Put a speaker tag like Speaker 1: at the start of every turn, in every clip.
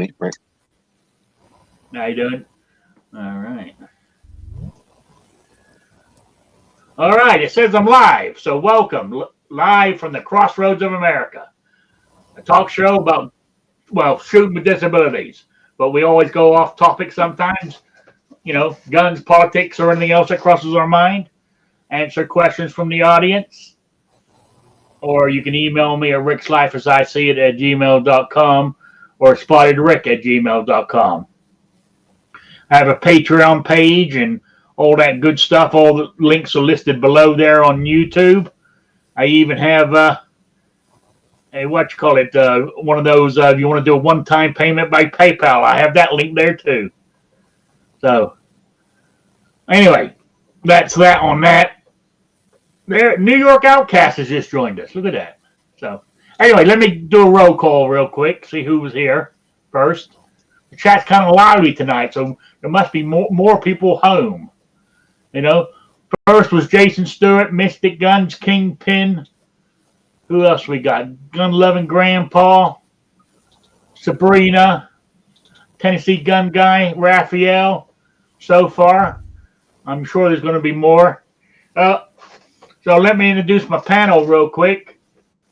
Speaker 1: Tony. Rick.
Speaker 2: How you doing? All right. All right. It says I'm live, so welcome live from the Crossroads of America, a talk show about shooting with disabilities. But we always go off topic sometimes. Guns, politics, or anything else that crosses our mind. Answer questions from the audience. Or you can email me at rickslifeasiseeit@gmail.com or spottedrick@gmail.com. I have a Patreon page and all that good stuff. All the links are listed below there on YouTube. I even have one of those, if you want to do a one-time payment by PayPal, I have that link there too. So anyway, that's that on that. There, New York Outcast has just joined us. Look at that. So anyway, let me do a roll call real quick, see who was here first. The chat's kind of lively tonight, so there must be more people home. First was Jason Stewart, Mystic Guns, Kingpin. Who else we got? Gun Loving Grandpa, Sabrina, Tennessee Gun Guy, Raphael. So far, I'm sure there's going to be more. So let me introduce my panel real quick.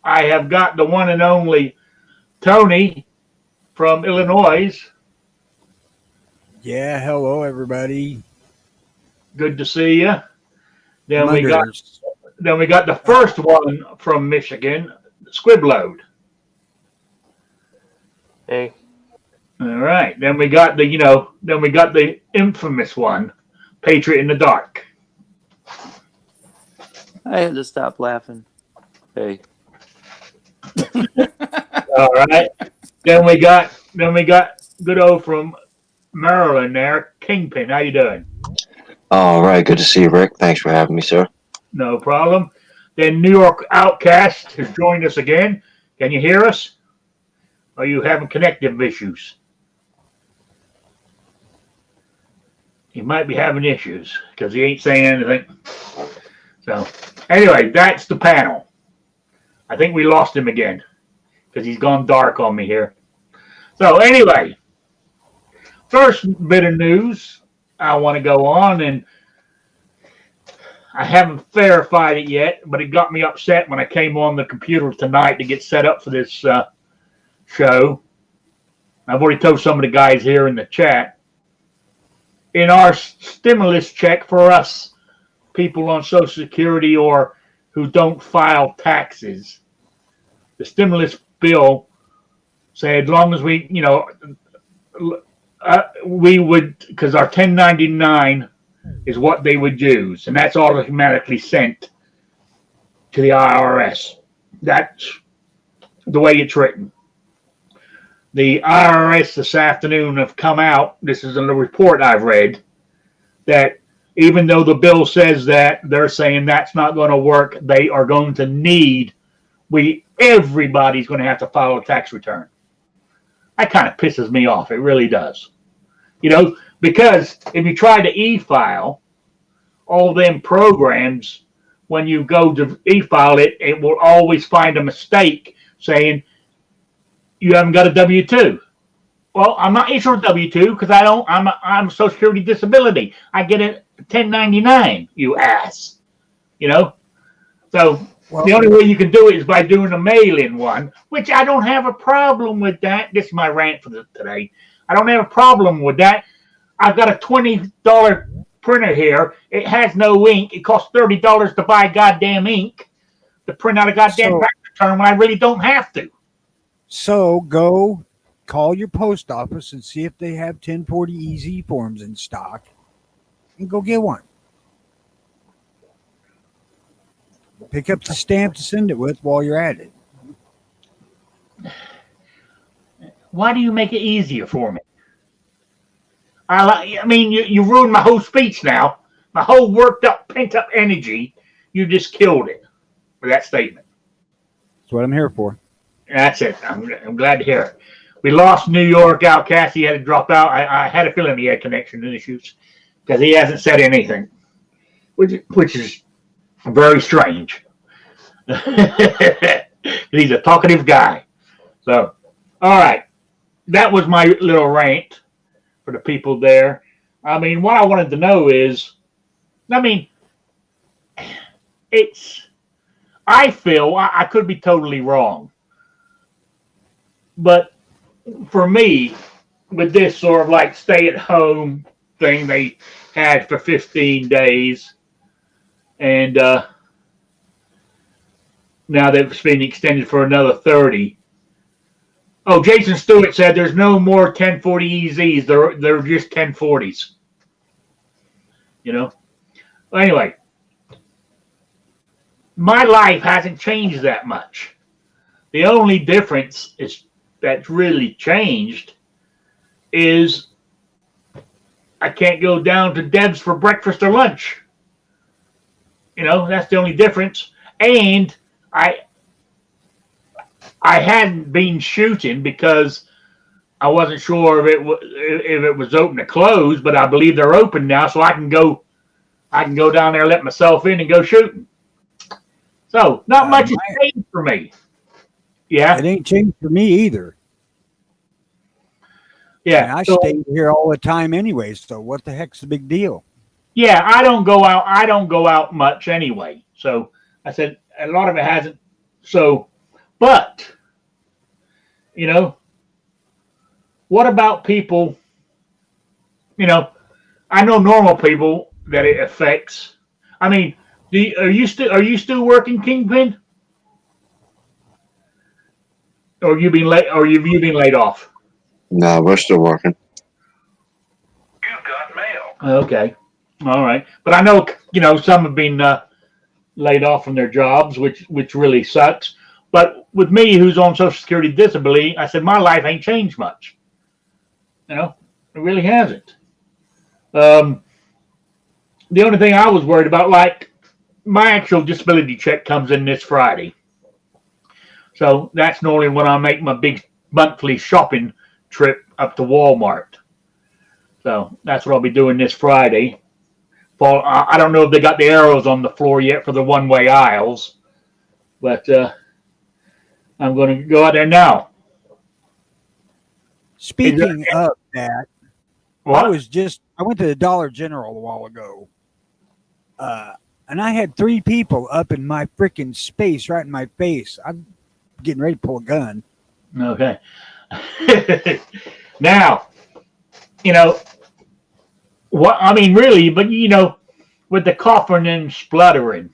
Speaker 2: I have got the one and only Tony from Illinois.
Speaker 3: Yeah, hello everybody.
Speaker 2: Good to see you. Then we got the first one from Michigan, Squibload.
Speaker 4: Hey.
Speaker 2: All right. Then we got the infamous one, Patriot in the Dark.
Speaker 4: I had to stop laughing. Hey.
Speaker 2: All right. Then we got good old from Maryland there, Kingpin. How you doing?
Speaker 1: All right. Good to see you, Rick. Thanks for having me, sir.
Speaker 2: No problem. Then New York Outcast has joined us again. Can you hear us? Are you having connective issues? He might be having issues because he ain't saying anything. So anyway, that's the panel. I think we lost him again because he's gone dark on me here. So anyway, first bit of news I want to go on, and I haven't verified it yet, but it got me upset when I came on the computer tonight to get set up for this show. I've already told some of the guys here in the chat. In our stimulus check for us people on Social Security or who don't file taxes, the stimulus bill said as long as we would, because our 1099 is what they would use, and that's automatically sent to the IRS. That's the way it's written. The IRS this afternoon have come out, this is in the report I've read, that even though the bill says that, they're saying that's not going to work. They are going to need, everybody's going to have to file a tax return. That kind of pisses me off. It really does. Because if you try to e-file, all them programs, when you go to e-file it, it will always find a mistake saying you haven't got a W-2. Well, I'm not issuing a W-2 because I'm a Social Security disability. I get a 1099, you ass. So the only way you can do it is by doing a mail-in one, which I don't have a problem with that. This is my rant for today. I don't have a problem with that. I've got a $20 printer here. It has no ink. It costs $30 to buy goddamn ink to print out a goddamn tax return when I really don't have to.
Speaker 3: So go call your post office and see if they have 1040 EZ forms in stock and go get one. Pick up the stamp to send it with while you're at it.
Speaker 2: Why do you make it easier for me? You ruined my whole speech now. My whole worked up, pent up energy. You just killed it with that statement.
Speaker 3: That's what I'm here for.
Speaker 2: That's it. I'm glad to hear it. We lost New York Outcast. He had to drop out. I had a feeling he had connection issues because he hasn't said anything, which is very strange. He's a talkative guy. So, all right. that was my little rant for the people there. I mean, what I wanted to know is, I mean, it's. I feel I could be totally wrong, but for me, with this sort of like stay-at-home thing they had for 15 days, and now they've been extended for another 30. Oh, Jason Stewart said there's no more 1040 EZs. They're just 1040s. You know. Anyway, my life hasn't changed that much. The only difference is that's really changed is I can't go down to Deb's for breakfast or lunch. You know, that's the only difference. And I hadn't been shooting because I wasn't sure if it was open or closed, but I believe they're open now, so I can go down there, let myself in, and go shooting. So not much has changed for me. Yeah,
Speaker 3: it ain't changed for me either.
Speaker 2: Yeah,
Speaker 3: I stay here all the time anyway. So what the heck's the big deal?
Speaker 2: Yeah, I don't go out. I don't go out much anyway. So I said a lot of it hasn't. So, but you know, what about people? You know, I know normal people that it affects. I mean, are you still working, Kingpin? Or you been late? Or you been laid off?
Speaker 1: No, we're still working.
Speaker 2: You've got mail. Okay, all right. But I know some have been laid off from their jobs, which really sucks. But with me, who's on Social Security disability, I said my life ain't changed much. You know, it really hasn't. The only thing I was worried about, like my actual disability check comes in this Friday. So that's normally when I make my big monthly shopping trip up to Walmart. So that's what I'll be doing this Friday. I don't know if they got the arrows on the floor yet for the one-way aisles, but I'm going to go out there now.
Speaker 3: Speaking of that,
Speaker 2: what?
Speaker 3: I went to the Dollar General a while ago, and I had 3 people up in my freaking space, right in my face. I'm getting ready to pull a gun.
Speaker 2: Okay. Now, what I mean, really, but with the coughing and spluttering,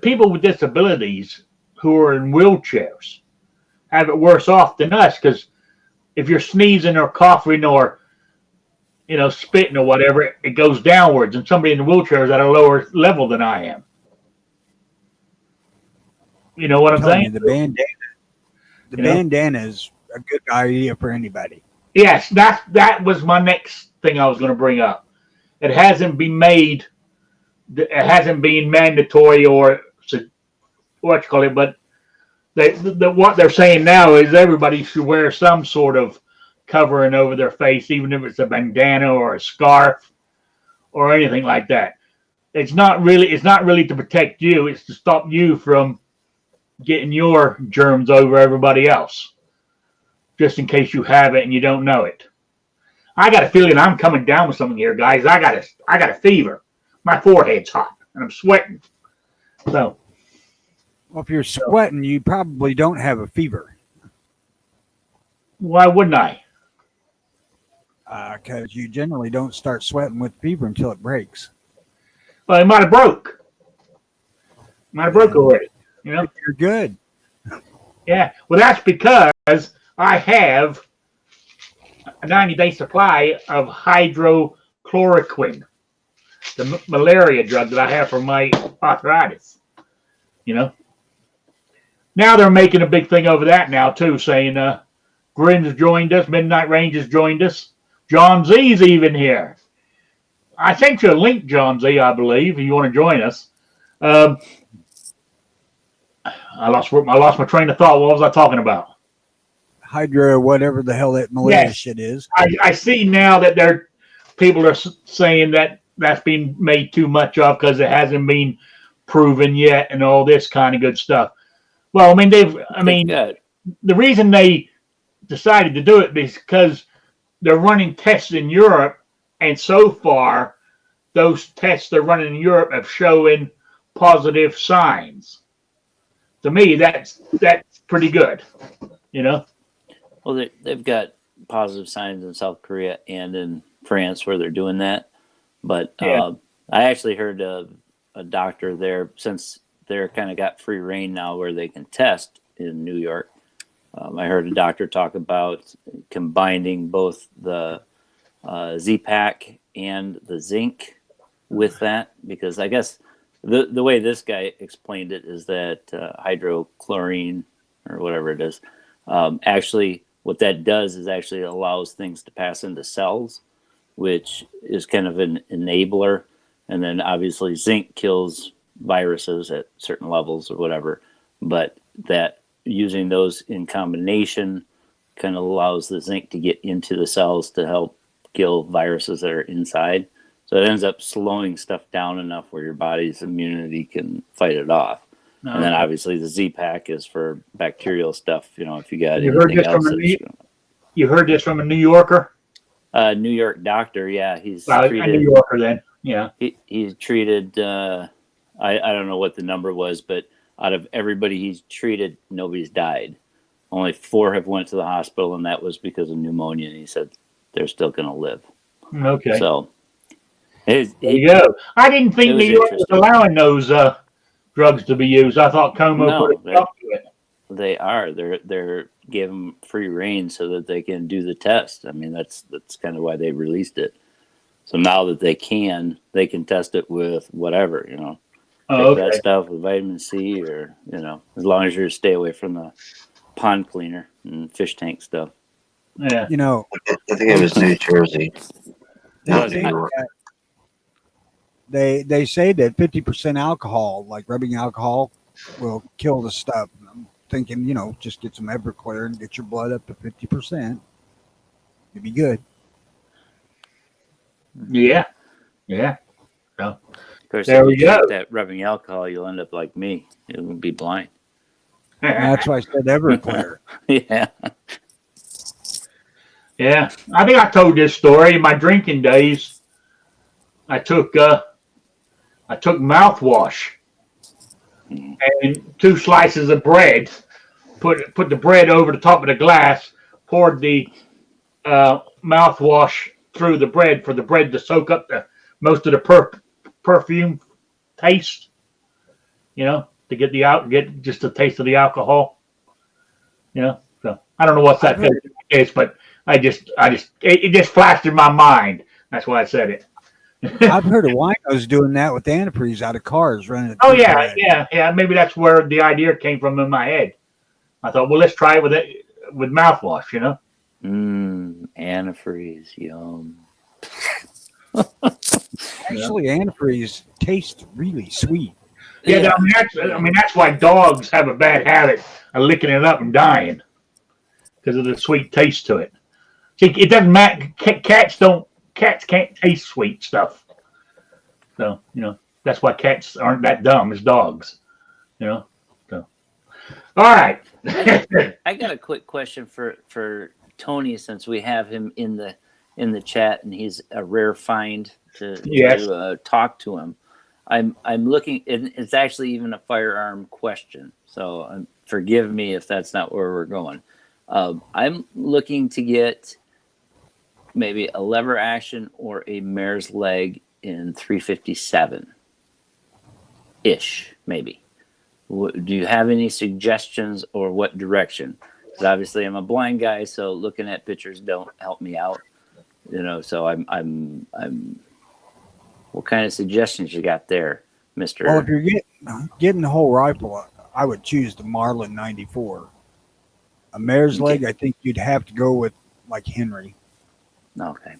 Speaker 2: people with disabilities who are in wheelchairs have it worse off than us, because if you're sneezing or coughing or spitting or whatever, it goes downwards, and somebody in the wheelchair is at a lower level than I am. You know what I'm saying?
Speaker 3: The bandana is a good idea for anybody.
Speaker 2: Yes, that was my next thing I was going to bring up. It hasn't been made. It hasn't been mandatory or what you call it, but what they're saying now is everybody should wear some sort of covering over their face, even if it's a bandana or a scarf or anything like that. It's not really to protect you. It's to stop you from getting your germs over everybody else, just in case you have it and you don't know it. I got a feeling I'm coming down with something here, guys. I got a fever. My forehead's hot and I'm sweating. So,
Speaker 3: well, if you're sweating, you probably don't have a fever.
Speaker 2: Why wouldn't I?
Speaker 3: Because you generally don't start sweating with fever until it breaks.
Speaker 2: Well, it might have broke. Already. You're
Speaker 3: good.
Speaker 2: Yeah. Well, that's because I have a 90-day supply of hydrochloroquine, the malaria drug that I have for my arthritis. Now they're making a big thing over that now too, saying Grin's joined us, Midnight Range has joined us, John Z's even here. I sent you a link, John Z, I believe, if you want to join us. I lost my train of thought. What was I talking about?
Speaker 3: Hydra, whatever the hell that malaria shit is.
Speaker 2: I see now that people are saying that that's been made too much of because it hasn't been proven yet and all this kind of good stuff. Well, I mean, the reason they decided to do it because they're running tests in Europe, and so far, those tests they're running in Europe have shown positive signs. To me, that's pretty good. You know.
Speaker 4: Well, they've got positive signs in South Korea and in France where they're doing that. But
Speaker 2: Yeah.
Speaker 4: I actually heard a doctor there, since they're kind of got free reign now where they can test in New York. I heard a doctor talk about combining both the Z-Pack and the zinc with that, because I guess the way this guy explained it is that hydrochlorine or whatever it is, actually what that does is actually allows things to pass into cells, which is kind of an enabler. And then obviously zinc kills viruses at certain levels or whatever, but that using those in combination kind of allows the zinc to get into the cells to help kill viruses that are inside. So it ends up slowing stuff down enough where your body's immunity can fight it off.
Speaker 2: No,
Speaker 4: And then obviously the Z-Pack is for bacterial stuff. You know, if you got
Speaker 2: you heard
Speaker 4: anything
Speaker 2: this
Speaker 4: else.
Speaker 2: you heard this from a New Yorker.
Speaker 4: New York doctor, yeah, he's
Speaker 2: A New
Speaker 4: treated.
Speaker 2: Yorker, then, yeah.
Speaker 4: He's treated. I don't know what the number was, but out of everybody he's treated, nobody's died. Only 4 have went to the hospital, and that was because of pneumonia. And he said they're still going to live.
Speaker 2: Okay.
Speaker 4: So
Speaker 2: there you go. I didn't think New York was allowing those drugs to be used. I thought Como put a stop to it.
Speaker 4: They are. They're giving them free reign so that they can do the test. I mean, that's kind of why they released it. So now that they can test it with whatever, you know.
Speaker 2: Oh,
Speaker 4: Take
Speaker 2: okay.
Speaker 4: that stuff with vitamin C, or, you know, as long as you stay away from the pond cleaner and fish tank stuff.
Speaker 2: Yeah.
Speaker 3: You know,
Speaker 1: I think it was New Jersey. Not New York.
Speaker 3: they say that 50% alcohol, like rubbing alcohol, will kill the stuff. I'm thinking, you know, just get some Everclear and get your blood up to 50%. You'd be good.
Speaker 2: Yeah. Yeah. So,
Speaker 4: Of course,
Speaker 2: there
Speaker 4: if
Speaker 2: we
Speaker 4: you drink
Speaker 2: go.
Speaker 4: that rubbing alcohol, you'll end up like me. You'll be blind.
Speaker 3: That's why I said Everclear.
Speaker 4: Yeah.
Speaker 2: Yeah. I think I told this story in my drinking days. I took mouthwash and 2 slices of bread. Put the bread over the top of the glass. Poured the mouthwash through the bread for the bread to soak up most of the perfume taste. You know, to get just the taste of the alcohol. You know, so I don't know what that is, but it just flashed in my mind. That's why I said it.
Speaker 3: I've heard of winos doing that with antifreeze out of cars running it.
Speaker 2: Oh
Speaker 3: through
Speaker 2: yeah,
Speaker 3: bread.
Speaker 2: yeah. Maybe that's where the idea came from in my head. I thought, well, let's try it with mouthwash. You know.
Speaker 4: Antifreeze, yum.
Speaker 3: Actually, antifreeze tastes really sweet.
Speaker 2: Yeah, I mean that's why dogs have a bad habit of licking it up and dying because of the sweet taste to it. See, it doesn't matter. Cats can't taste sweet stuff. So you know that's why cats aren't that dumb as dogs. You know. So all right.
Speaker 4: I got a quick question for Tony, since we have him in the chat and he's a rare find to talk to him. I'm looking, and it's actually even a firearm question. So forgive me if that's not where we're going. I'm looking to get maybe a lever action or a mare's leg in 357 ish, maybe. Do you have any suggestions, or what direction? Because obviously I'm a blind guy, so looking at pictures don't help me out. You know, so I'm. What kind of suggestions you got there, Mister?
Speaker 3: Well, if you're getting the whole rifle, I would choose the Marlin 94. A mare's leg, I think you'd have to go with like Henry.
Speaker 4: Okay.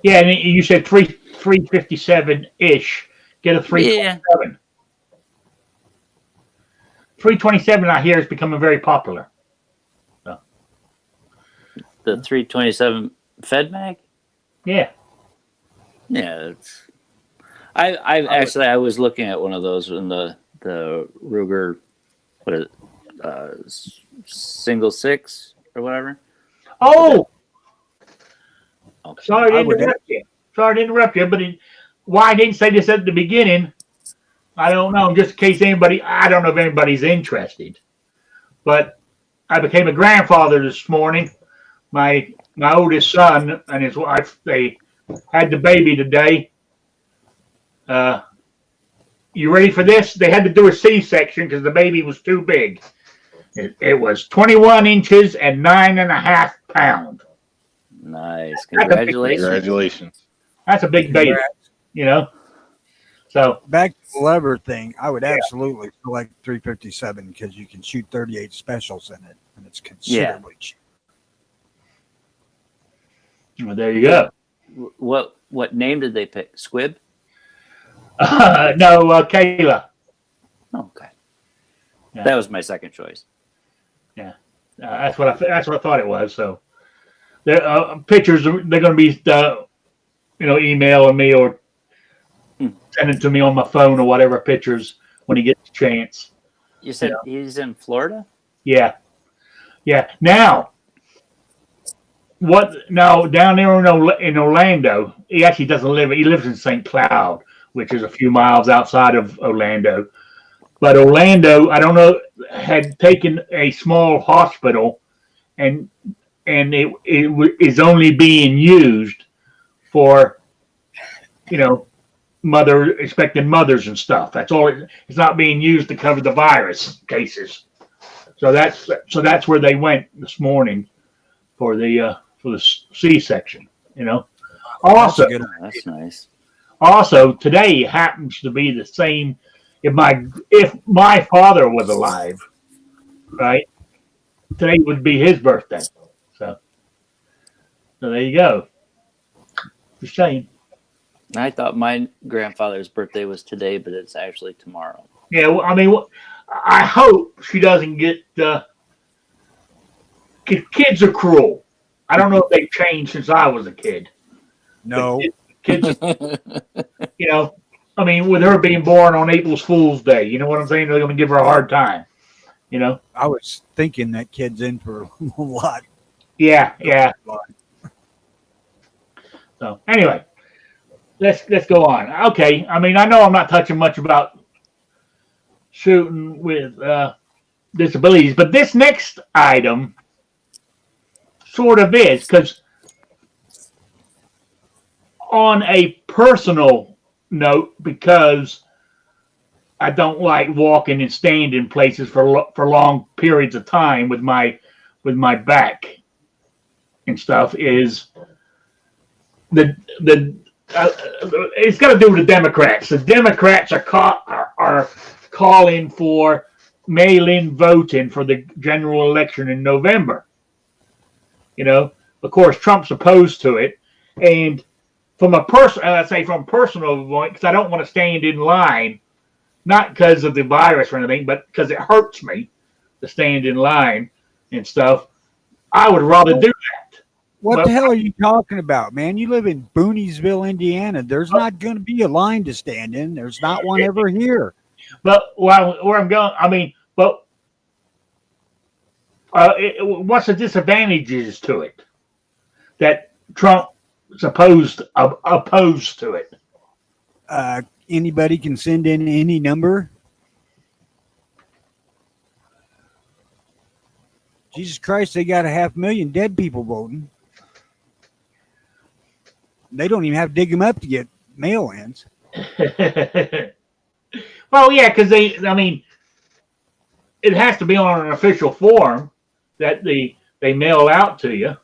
Speaker 2: Yeah, and you said 357 ish. Get a 327.
Speaker 4: Yeah.
Speaker 2: 327, I hear, is becoming very popular. So.
Speaker 4: The 327 Fed Mag?
Speaker 2: Yeah.
Speaker 4: Yeah, I was looking at one of those in the Ruger, what is it, single six or whatever.
Speaker 2: Oh,
Speaker 4: Okay.
Speaker 2: sorry to
Speaker 3: I would-
Speaker 2: interrupt you. Sorry to interrupt you, but why I didn't say this at the beginning, I don't know. Just in case anybody, I don't know if anybody's interested, but I became a grandfather this morning. My oldest son and his wife, they had the baby today. You ready for this? They had to do a C-section because the baby was too big. It was 21 inches and 9.5 pounds.
Speaker 4: Nice.
Speaker 2: That's a big
Speaker 4: Congratulations.
Speaker 5: Congratulations.
Speaker 2: That's a big baby,
Speaker 3: Congrats.
Speaker 2: you know. So
Speaker 3: Back to the lever thing, I would absolutely select 357 because you can shoot 38 specials in it, and it's considerably cheap.
Speaker 2: well, there you go.
Speaker 4: What name did they pick? Squib?
Speaker 2: No, Kayla.
Speaker 4: Oh, okay.
Speaker 2: Yeah.
Speaker 4: That was my second choice.
Speaker 2: That's what I thought it was. So, the pictures they're going to be, emailing me or sending to me on my phone or whatever pictures when he gets a chance.
Speaker 4: You said he's in Florida?
Speaker 2: Yeah. Now, down there in Orlando, he actually doesn't live. He lives in St. Cloud, which is a few miles outside of Orlando. But Orlando, I don't know, had taken a small hospital, and it is only being used for, expecting mothers and stuff. That's all. It's not being used to cover the virus cases. So that's where they went this morning for the C-section. Also,
Speaker 3: That's a good
Speaker 4: That's nice.
Speaker 2: Also, today happens to be the same. If my father was alive, right, today would be his birthday. So there you go. Just saying.
Speaker 4: I thought my grandfather's birthday was today, but it's actually tomorrow.
Speaker 2: Yeah, well, I mean, I hope she doesn't get. Kids are cruel. I don't know if they've changed since I was a kid.
Speaker 3: No,
Speaker 2: Kids, I mean, with her being born on April Fool's Day, you know what I'm saying? They're going to give her a hard time.
Speaker 3: I was thinking that kid's in for a lot.
Speaker 2: Yeah. So anyway, let's go on. Okay, I mean, I know I'm not touching much about shooting with disabilities, but this next item sort of is, because on a personal note, because I don't like walking and standing places for long periods of time with my back and stuff, is it's got to do with the Democrats. The Democrats are calling for mail-in voting for the general election in November. Of course, Trump's opposed to it, and from a personal point, because I don't want to stand in line, not because of the virus or anything, but because it hurts me to stand in line and stuff. I would rather do that.
Speaker 3: What
Speaker 2: Well,
Speaker 3: the hell are you talking about, man? You live in Booniesville, Indiana. There's not going to be a line to stand in. There's not one ever here.
Speaker 2: But where I'm going, I mean, but what's the disadvantages to it that Trump is opposed to it?
Speaker 3: Anybody can send in any number. Jesus Christ, they got 500,000 dead people voting. They don't even have to dig them up to get mail-ins.
Speaker 2: Well, yeah, because it has to be on an official form that they mail out to you.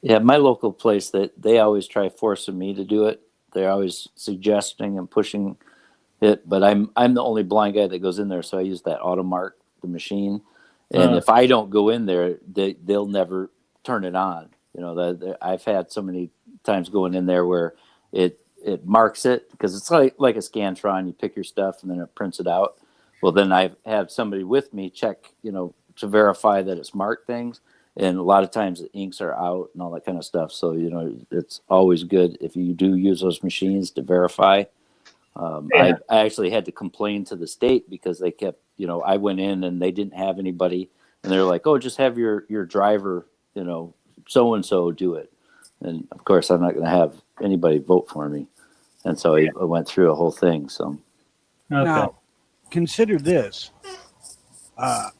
Speaker 4: Yeah, my local place, that they always try forcing me to do it. They're always suggesting and pushing it, but I'm the only blind guy that goes in there, so I use that Automark, the machine. And if I don't go in there, they'll never turn it on. I've had so many times going in there where it marks it, because it's like a Scantron. You pick your stuff and then it prints it out. Well, then I have somebody with me check, to verify that it's marked things. And a lot of times the inks are out and all that kind of stuff. So, it's always good if you do use those machines to verify. I actually had to complain to the state because they kept, I went in and they didn't have anybody, and they're like, "Oh, just have your driver, so and so do it." And of course, I'm not going to have anybody vote for me, and so I went through a whole thing. So
Speaker 2: Okay.
Speaker 3: Now, consider this: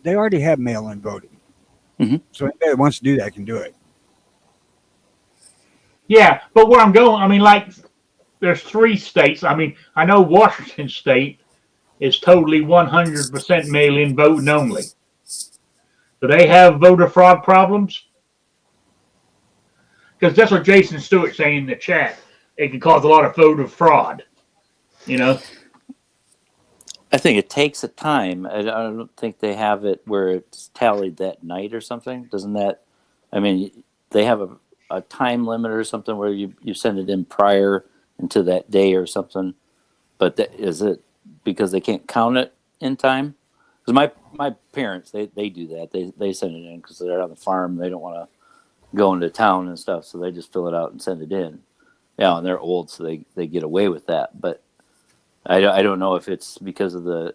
Speaker 3: they already have mail-in voting, so anybody that wants to do that can do it.
Speaker 2: Yeah, but where I'm going, I mean, like, there's 3 states. I mean, I know Washington State is totally 100% mail-in voting only. Do they have voter fraud problems? Because that's what Jason Stewart's saying in the chat. It can cause a lot of voter fraud.
Speaker 4: I think it takes a time. I don't think they have it where it's tallied that night or something. Doesn't that? I mean, they have a time limit or something where you send it in prior into that day or something. But is it because they can't count it in time? Because my parents they do that. They send it in because they're on the farm. They don't want to go into town and stuff, so they just fill it out and send it in. Yeah, and they're old, so they get away with that. But I don't know if it's because of the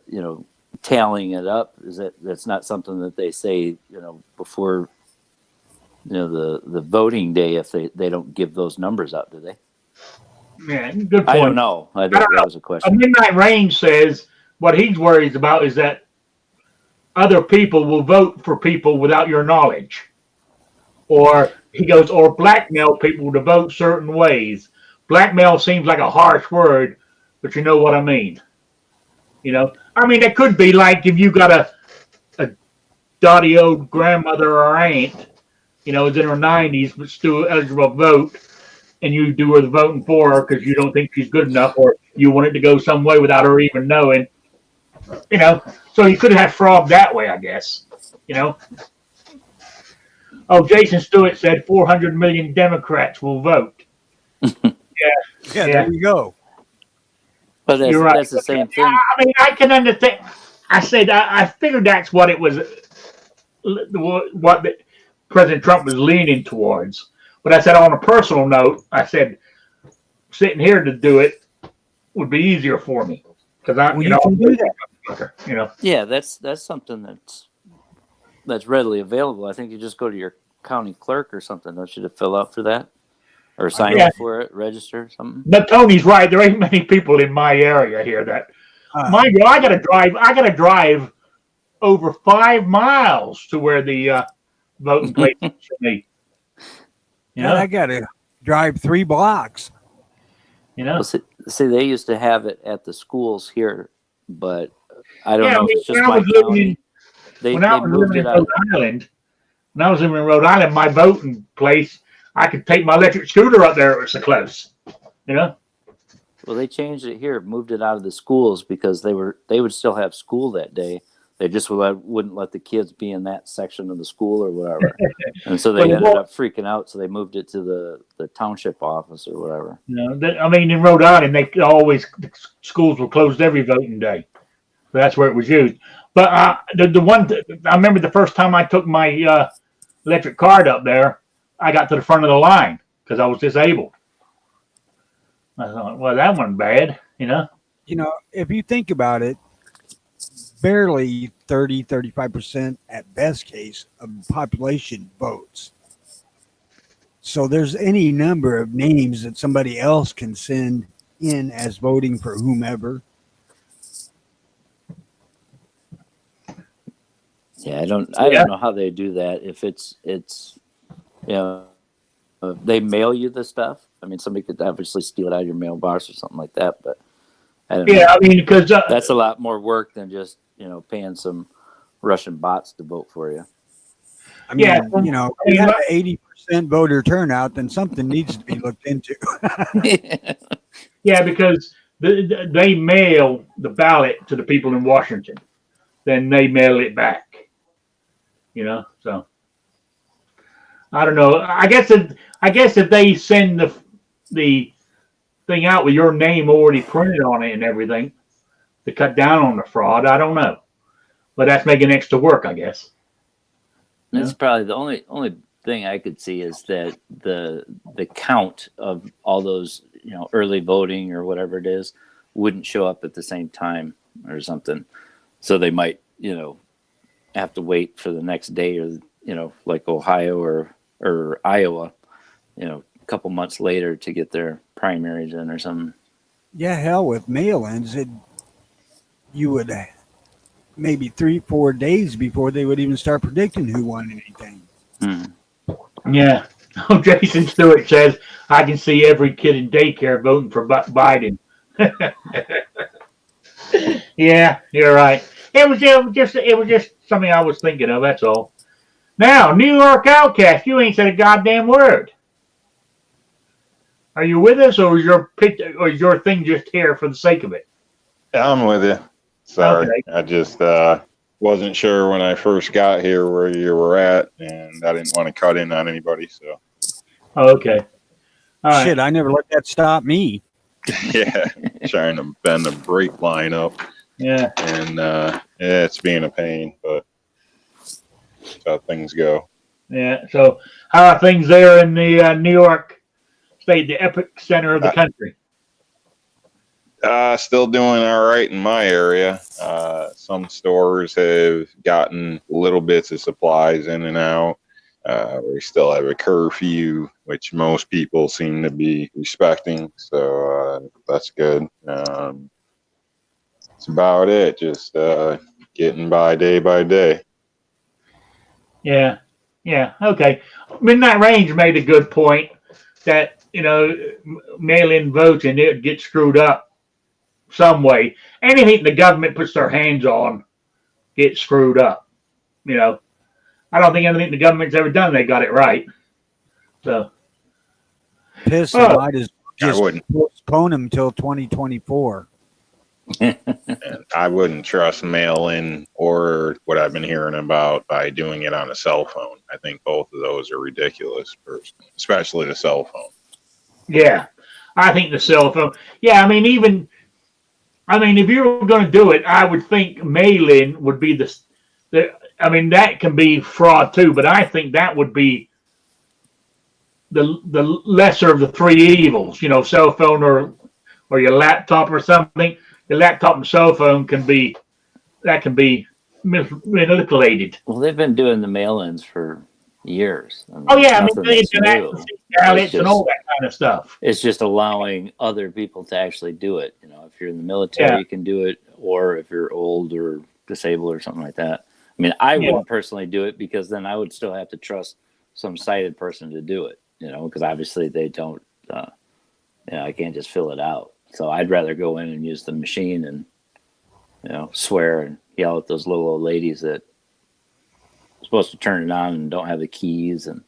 Speaker 4: tallying it up. That's not something that they say before the voting day if they don't give those numbers out, do they?
Speaker 2: Yeah, good point.
Speaker 4: I don't know. That was a
Speaker 2: A
Speaker 4: question.
Speaker 2: Midnight Rain says what he's worried about is that other people will vote for people without your knowledge. Or he goes, or blackmail people to vote certain ways. Blackmail seems like a harsh word, but you know what I mean. I mean, it could be like if you got a dotty old grandmother or aunt, is in her 90s, but still eligible to vote, and you do her the voting for her because you don't think she's good enough, or you want it to go some way without her even knowing. So you could have fraud that way, I guess. Oh, Jason Stewart said 400 million Democrats will vote.
Speaker 3: Yeah, there you go.
Speaker 4: But
Speaker 2: You're right.
Speaker 4: that's the same thing.
Speaker 2: I mean, I can understand. I said I figured that's what it was, what President Trump was leaning towards. But I said on a personal note, I said sitting here to do it would be easier for me because
Speaker 3: You can do that.
Speaker 4: Yeah, that's something that's readily available. I think you just go to your county clerk or something, don't you, to fill out for that or sign up for it, register something.
Speaker 2: But Tony's right. There ain't many people in my area here that. Mind you, I got to drive over 5 miles to where the voting place is for me.
Speaker 3: I got to drive 3 blocks.
Speaker 4: Well, see, they used to have it at the schools here, but I don't know if it's just
Speaker 2: when I
Speaker 4: my
Speaker 2: was living
Speaker 4: county.
Speaker 2: when I was living in Rhode Island, my voting place, I could take my electric scooter up there. It was so close.
Speaker 4: Well, they changed it here, moved it out of the schools because they would still have school that day. They just wouldn't let the kids be in that section of the school or whatever, and so they ended up freaking out. So they moved it to the township office or whatever.
Speaker 2: I mean, in Rhode Island, the schools were closed every voting day. So that's where it was used. But I remember the first time I took my electric card up there, I got to the front of the line because I was disabled. I thought, well, that wasn't bad,
Speaker 3: If you think about it, barely 35% at best case of the population votes. So there's any number of names that somebody else can send in as voting for whomever.
Speaker 4: Yeah, I don't know how they do that. If it's they mail you the stuff. I mean, somebody could obviously steal it out of your mailbox or something like that, but I don't know.
Speaker 2: I mean, because
Speaker 4: that's a lot more work than just paying some Russian bots to vote for you.
Speaker 3: I mean, if you have an 80% voter turnout, then something needs to be looked into.
Speaker 2: Yeah, because they mail the ballot to the people in Washington, then they mail it back. So I don't know. I guess if they send the thing out with your name already printed on it and everything to cut down on the fraud, I don't know, but that's making extra work, I guess.
Speaker 4: That's probably the only thing I could see is that the count of all those early voting or whatever it is, wouldn't show up at the same time or something. So they might, have to wait for the next day, or, like Ohio or Iowa, a couple months later to get their primaries in or something.
Speaker 3: Yeah, hell, with mail-ins, you would maybe 3-4 days before they would even start predicting who won anything.
Speaker 2: Yeah. Oh, Jason Stewart says, I can see every kid in daycare voting for Biden. Yeah, you're right. It was just something I was thinking of. That's all. Now, New York Outcast, you ain't said a goddamn word. Are you with us, or is your thing just here for the sake of it?
Speaker 5: I'm with you. Sorry.
Speaker 2: Okay.
Speaker 5: I just wasn't sure when I first got here where you were at, and I didn't want to cut in on anybody. So,
Speaker 2: Okay. All right.
Speaker 3: Shit, I never let that stop me.
Speaker 5: yeah, trying to bend the brake line up.
Speaker 2: Yeah.
Speaker 5: And it's being a pain, but that's how things go.
Speaker 2: Yeah. So, how are things there in the New York State, the epic center of the country?
Speaker 5: Still doing all right in my area. Some stores have gotten little bits of supplies in and out. We still have a curfew, which most people seem to be respecting, so that's good. That's about it. Just getting by day.
Speaker 2: Yeah. Yeah. Okay. Midnight Range made a good point that, mail-in votes and it gets screwed up some way. Anything the government puts their hands on gets screwed up. I don't think anything the government's ever done, they got it right. So,
Speaker 3: Piss,
Speaker 2: Oh.
Speaker 3: they might as
Speaker 5: I
Speaker 3: just
Speaker 5: wouldn't.
Speaker 3: postpone them till 2024.
Speaker 5: And I wouldn't trust mail-in or what I've been hearing about by doing it on a cell phone. I think both of those are ridiculous, personally, especially the cell phone.
Speaker 2: yeah, I think the cell phone. Yeah, if you were going to do it, I would think mail-in would be that can be fraud too, but I think that would be the lesser of the three evils. Cell phone or your laptop or something. Your laptop and cell phone can be manipulated.
Speaker 4: Well, they've been doing the mail-ins for years.
Speaker 2: Oh yeah,
Speaker 4: nothing
Speaker 2: the
Speaker 4: that's
Speaker 2: internet,
Speaker 4: new.
Speaker 2: ballots, and all that kind of stuff.
Speaker 4: It's just allowing other people to actually do it. If you're in the military, you can do it, or if you're old or disabled or something like that. I wouldn't personally do it, because then I would still have to trust some sighted person to do it, because obviously they don't, I can't just fill it out. So I'd rather go in and use the machine and, swear and yell at those little old ladies that are supposed to turn it on and don't have the keys. And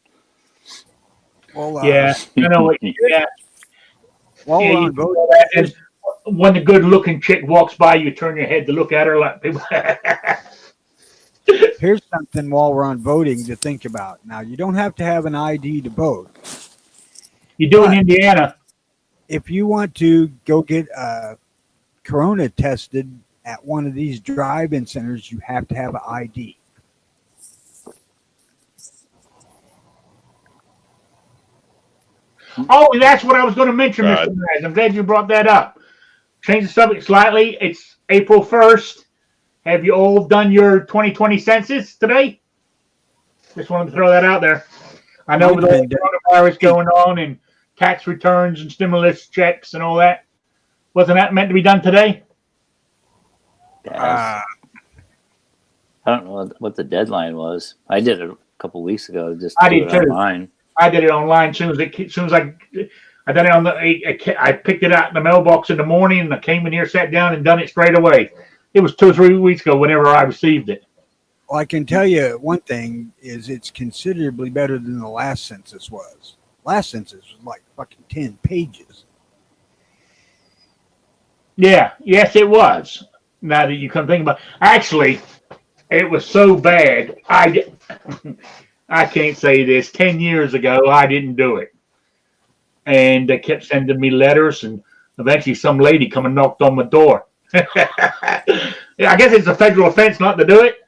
Speaker 3: Well,
Speaker 2: I know what. Yeah.
Speaker 3: While we're
Speaker 2: you
Speaker 3: on
Speaker 2: do
Speaker 3: voting,
Speaker 2: that, and when the good-looking chick walks by, you turn your head to look at her like people.
Speaker 3: here's something while we're on voting to think about. Now, you don't have to have an ID to vote.
Speaker 2: You do in Indiana.
Speaker 3: If you want to go get corona tested at one of these drive-in centers, you have to have an ID.
Speaker 2: Oh, that's what I was going to mention,
Speaker 5: Right.
Speaker 2: Mr. Maz. I'm glad you brought that up. Change the subject slightly. It's April 1st. Have you all done your 2020 census today? Just wanted to throw that out there. I know with all the coronavirus going on and tax returns and stimulus checks and all that. Wasn't that meant to be done today?
Speaker 4: I don't know what the deadline was. I did it a couple weeks ago. Just
Speaker 2: I
Speaker 4: do
Speaker 2: did
Speaker 4: it
Speaker 2: too.
Speaker 4: online.
Speaker 2: I did it online as soon as I done it on I picked it out in the mailbox in the morning, and I came in here, sat down, and done it straight away. It was 2 or 3 weeks ago whenever I received it.
Speaker 3: Well, I can tell you one thing is it's considerably better than the last census was. Last census was like fucking 10 pages.
Speaker 2: Yeah, yes, it was. Now that you come think about it. Actually, it was so bad. I can't say this. 10 years ago, I didn't do it. And they kept sending me letters, and eventually some lady come and knocked on my door. I guess it's a federal offense not to do it.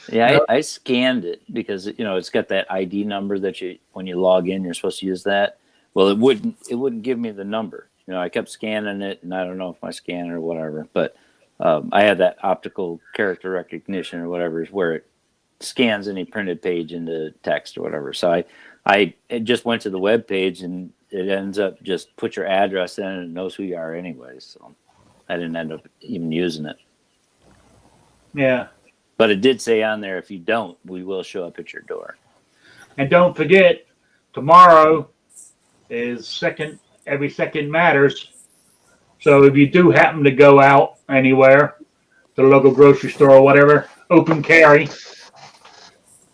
Speaker 4: Yeah, I scanned it because it's got that ID number that when you log in, you're supposed to use that. Well, it wouldn't give me the number. You know, I kept scanning it, and I don't know if my scanner or whatever, but I had that optical character recognition or whatever, is where it scans any printed page into text or whatever. So I it just went to the web page, and it ends up just put your address in, and it knows who you are anyways. So I didn't end up even using it.
Speaker 2: Yeah.
Speaker 4: But it did say on there, if you don't, we will show up at your door.
Speaker 2: And don't forget, tomorrow is every second matters. So if you do happen to go out anywhere, to the local grocery store or whatever, open carry,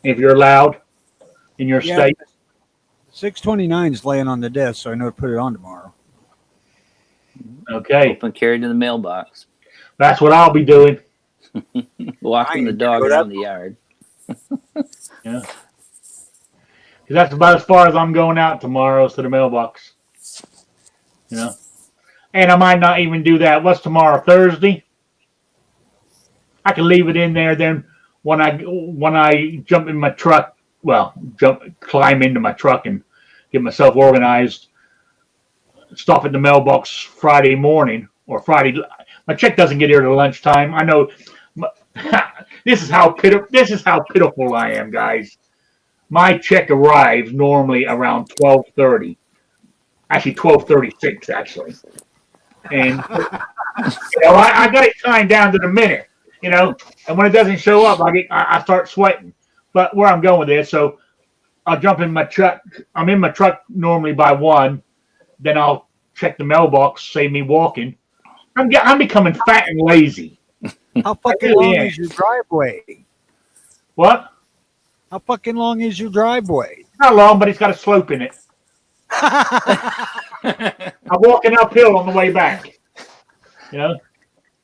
Speaker 2: if you're allowed in your
Speaker 3: Yeah.
Speaker 2: state.
Speaker 3: 629 is laying on the desk, so I know to put it on tomorrow.
Speaker 2: Okay.
Speaker 4: Open carry to the mailbox.
Speaker 2: That's what I'll be doing.
Speaker 4: Walking the dog around the yard.
Speaker 2: Yeah. 'Cause that's about as far as I'm going out tomorrow, is to the mailbox. You know? And I might not even do that. What's tomorrow? Thursday? I can leave it in there. Then when I jump in my truck, climb into my truck and get myself organized, stop at the mailbox Friday morning or Friday. My check doesn't get here till lunchtime. I know. This is how pitiful I am, guys. My check arrives normally around 12:30. Actually, 12:36 actually. And I got it timed down to the minute. And when it doesn't show up, I start sweating. But where I'm going with this, so I'll jump in my truck. I'm in my truck normally by 1. Then I'll check the mailbox, save me walking. I'm becoming fat and lazy.
Speaker 3: How fucking long is your driveway?
Speaker 2: What?
Speaker 3: How fucking long is your driveway?
Speaker 2: Not long, but it's got a slope in it. I'm walking uphill on the way back.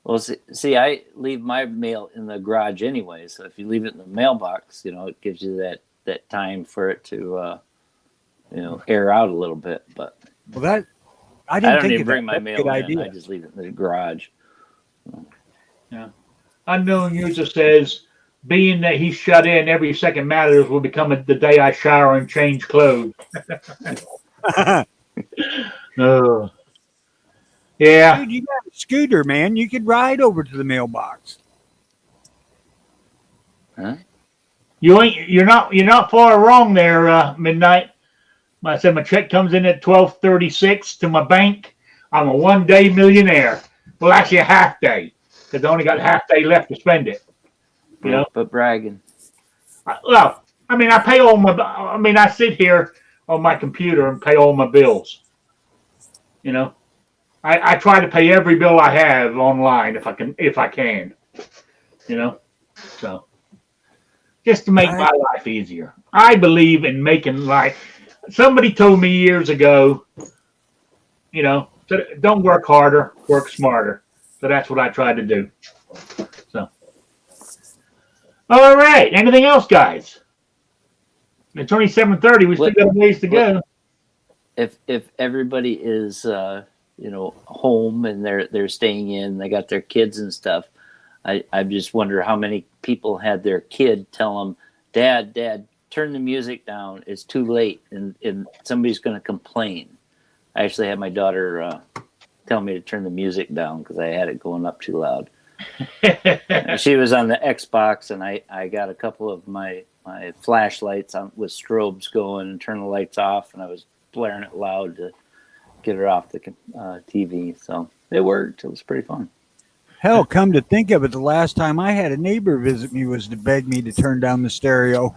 Speaker 4: Well, see, I leave my mail in the garage anyway. So if you leave it in the mailbox, it gives you that time for it to, air out a little bit. But
Speaker 3: I
Speaker 4: I
Speaker 3: didn't
Speaker 4: don't
Speaker 3: think
Speaker 4: even
Speaker 3: of
Speaker 4: bring
Speaker 3: that.
Speaker 4: my
Speaker 3: That's a
Speaker 4: mail
Speaker 3: good
Speaker 4: in.
Speaker 3: idea.
Speaker 4: I just leave it in the garage.
Speaker 2: Yeah. Unknown user says, being that he's shut in, every second matters will become the day I shower and change clothes. Oh. Yeah.
Speaker 3: Dude, you got a scooter, man. You could ride over to the mailbox.
Speaker 4: Huh?
Speaker 2: You're not far wrong there, Midnight. I said my check comes in at 12:36 to my bank. I'm a one-day millionaire. Well, actually a half day, because I only got a half day left to spend it.
Speaker 4: But bragging.
Speaker 2: I sit here on my computer and pay all my bills. I try to pay every bill I have online if I can. So just to make my life easier. I believe in making life. Somebody told me years ago, don't work harder, work smarter. So that's what I try to do. So, all right. Anything else, guys? It's only 7:30. We still got a ways to go.
Speaker 4: If everybody is home and they're staying in, they got their kids and stuff, I just wonder how many people had their kid tell them, Dad, turn the music down. It's too late, and somebody's going to complain. I actually had my daughter tell me to turn the music down because I had it going up too loud. She was on the Xbox, and I got a couple of my flashlights on with strobes going and turn the lights off, and I was blaring it loud to get her off the TV. So it worked. It was pretty fun.
Speaker 3: Hell, come to think of it, the last time I had a neighbor visit me was to beg me to turn down the stereo.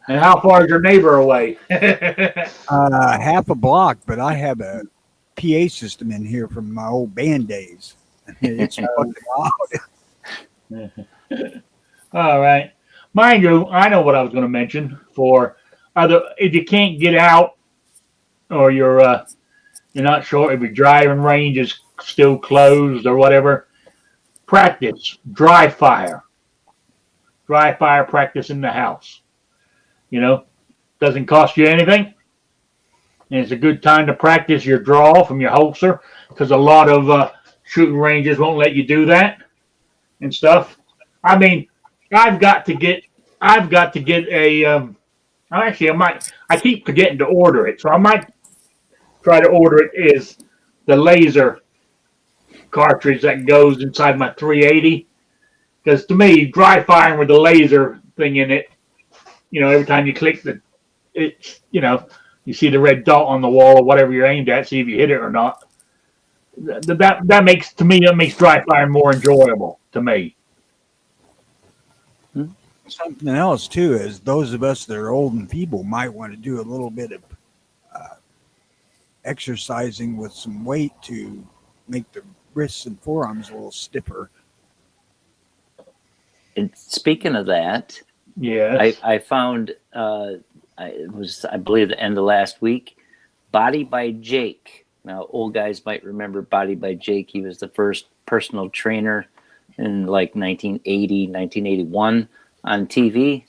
Speaker 2: And how far is your neighbor away?
Speaker 3: Half a block, but I have a PA system in here from my old band days. It's fucking loud.
Speaker 2: All right. Mind you, I know what I was going to mention for if you can't get out or you're not sure if your driving range is still closed or whatever, practice dry fire practice in the house. Doesn't cost you anything. And it's a good time to practice your draw from your holster because a lot of shooting ranges won't let you do that and stuff. I mean, I've got to get a. I keep forgetting to order it, so I try to order it is the laser cartridge that goes inside my 380. Because to me, dry firing with the laser thing in it, every time you click you see the red dot on the wall or whatever you're aimed at, see if you hit it or not. That makes dry firing more enjoyable to me.
Speaker 3: Something else too is those of us that are old and feeble might want to do a little bit of exercising with some weight to make the wrists and forearms a little stiffer.
Speaker 4: And speaking of that,
Speaker 2: Yeah,
Speaker 4: I found it was, I believe, the end of last week, Body by Jake. Now, old guys might remember Body by Jake. He was the first personal trainer in like 1980, 1981 on TV,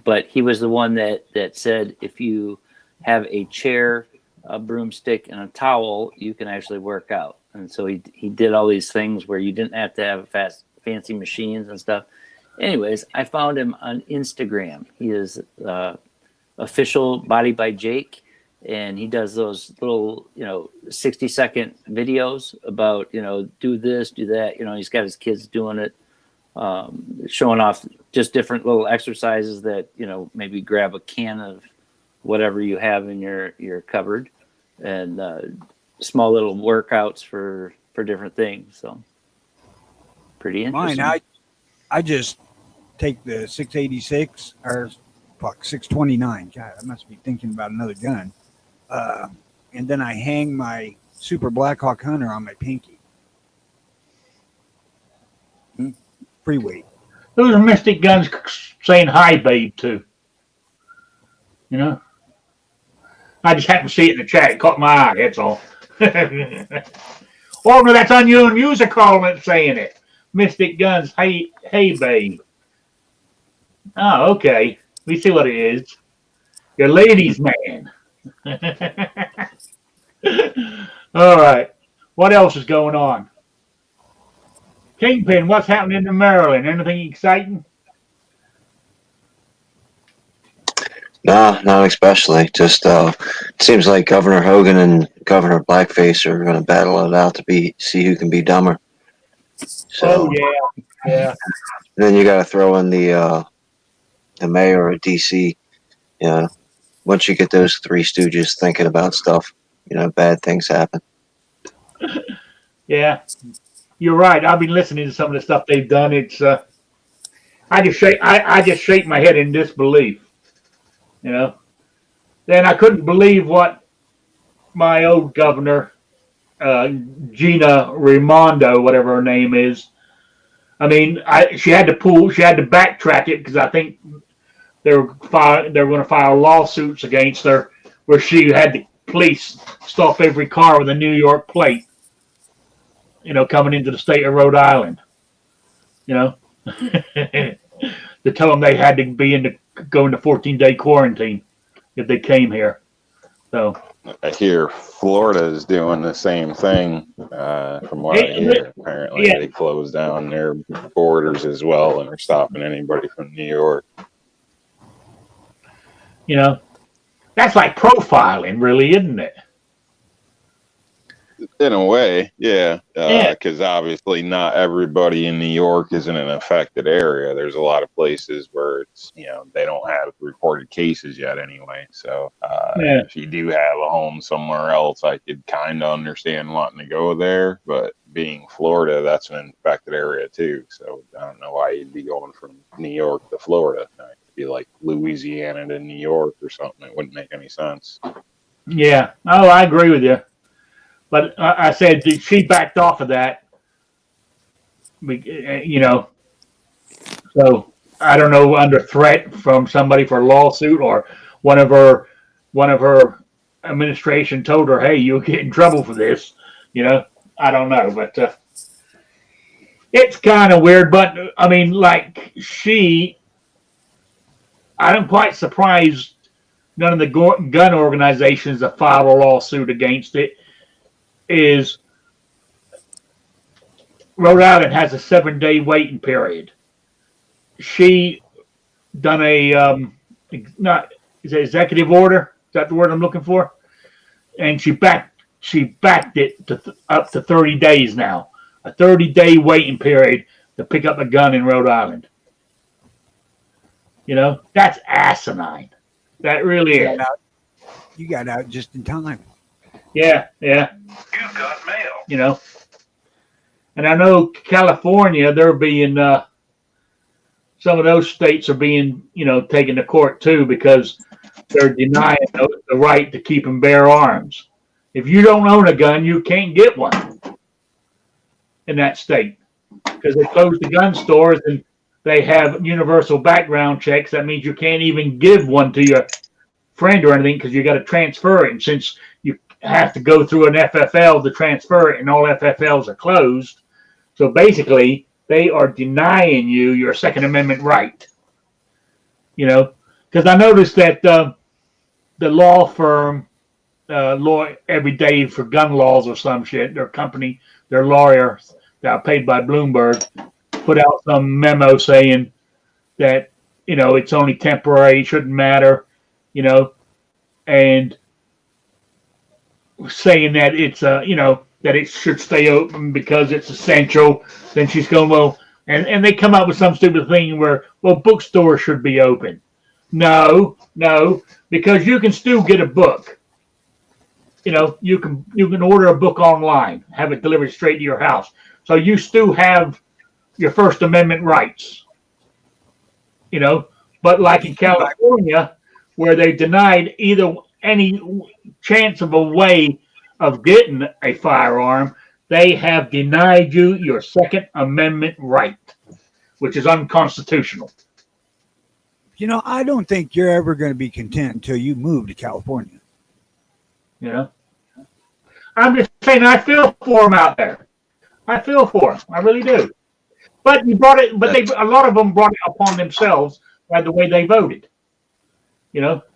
Speaker 4: but he was the one that said if you have a chair, a broomstick, and a towel, you can actually work out. And so he did all these things where you didn't have to have fancy machines and stuff. Anyways, I found him on Instagram. He is official Body by Jake, and he does those little 60-second videos about do this, do that. He's got his kids doing it, showing off just different little exercises that maybe grab a can of whatever you have in your cupboard, and small little workouts for different things. So pretty interesting.
Speaker 3: Mine, I just take the 686 or 629. God, I must be thinking about another gun. And then I hang my Super Blackhawk Hunter on my pinky. Free weight.
Speaker 2: those are Mystic Guns saying hi, babe, too. I just happened to see it in the chat. It caught my eye. That's all. Oh no, that's unknown user calling it, saying it. Mystic Guns, hey, babe. Oh, okay. We see what it is. Your ladies' man. All right. What else is going on? Kingpin, what's happening in Maryland? Anything exciting?
Speaker 1: No, not especially. Just it seems like Governor Hogan and Governor Blackface are going to battle it out to see who can be dumber. So,
Speaker 2: Yeah.
Speaker 1: then you got to throw in the mayor of DC. Once you get those three stooges thinking about stuff, bad things happen.
Speaker 2: Yeah. You're right. I've been listening to some of the stuff they've done. It's I just shake my head in disbelief. Then I couldn't believe what my old governor, Gina Raimondo, whatever her name is. I mean, she had to backtrack it because I think they were going to file lawsuits against her, where she had the police stop every car with a New York plate. Coming into the state of Rhode Island. To tell them they had to go into 14-day quarantine if they came here. So
Speaker 5: I hear Florida is doing the same thing. From what I hear, apparently they closed down their borders as well and are stopping anybody from New York.
Speaker 2: that's like profiling, really, isn't it?
Speaker 5: In a way, yeah. Because obviously not everybody in New York is in an affected area. There's a lot of places where it's, they don't have reported cases yet anyway. So if you do have a home somewhere else, I could kind of understand wanting to go there. But being Florida, that's an infected area too. So I don't know why you'd be going from New York to Florida. It could be like Louisiana to New York or something. It wouldn't make any sense.
Speaker 2: Yeah. Oh, I agree with you. But I said she backed off of that. So I don't know, under threat from somebody for a lawsuit, or one of her administration told her, "Hey, you'll get in trouble for this." I don't know, but it's kind of weird. But I mean, I'm quite surprised none of the gun organizations that filed a lawsuit against it. Is Rhode Island has a 7-day waiting period. She done a executive order. Is that the word I'm looking for? and she backed it to up to 30 days now, a 30-day waiting period to pick up a gun in Rhode Island. You know, that's asinine. That really is.
Speaker 3: You got out just in time.
Speaker 2: Yeah. You got mail. You know, and I know California, they're being some of those states are being, taken to court too because they're denying the right to keep and bear arms. If you don't own a gun, you can't get one in that state because they closed the gun stores and they have universal background checks. That means you can't even give one to your friend or anything because you got to transfer it. And since you have to go through an FFL to transfer it and all FFLs are closed, so basically they are denying you your Second Amendment right. Because I noticed that the law firm, Law Every Day for Gun Laws or some shit, their company, their lawyers that are paid by Bloomberg, put out some memo saying that, it's only temporary, shouldn't matter, and saying that it's, that it should stay open because it's essential. Then she's going, well, and they come up with some stupid thing where, well, bookstores should be open. No, because you can still get a book. You can order a book online, have it delivered straight to your house. So you still have your First Amendment rights. But like in California, where they denied any chance of a way of getting a firearm, they have denied you your Second Amendment right, which is unconstitutional.
Speaker 3: I don't think you're ever going to be content until you move to California.
Speaker 2: I'm just saying, I feel for them out there. I feel for them. I really do. But a lot of them brought it upon themselves by the way they voted.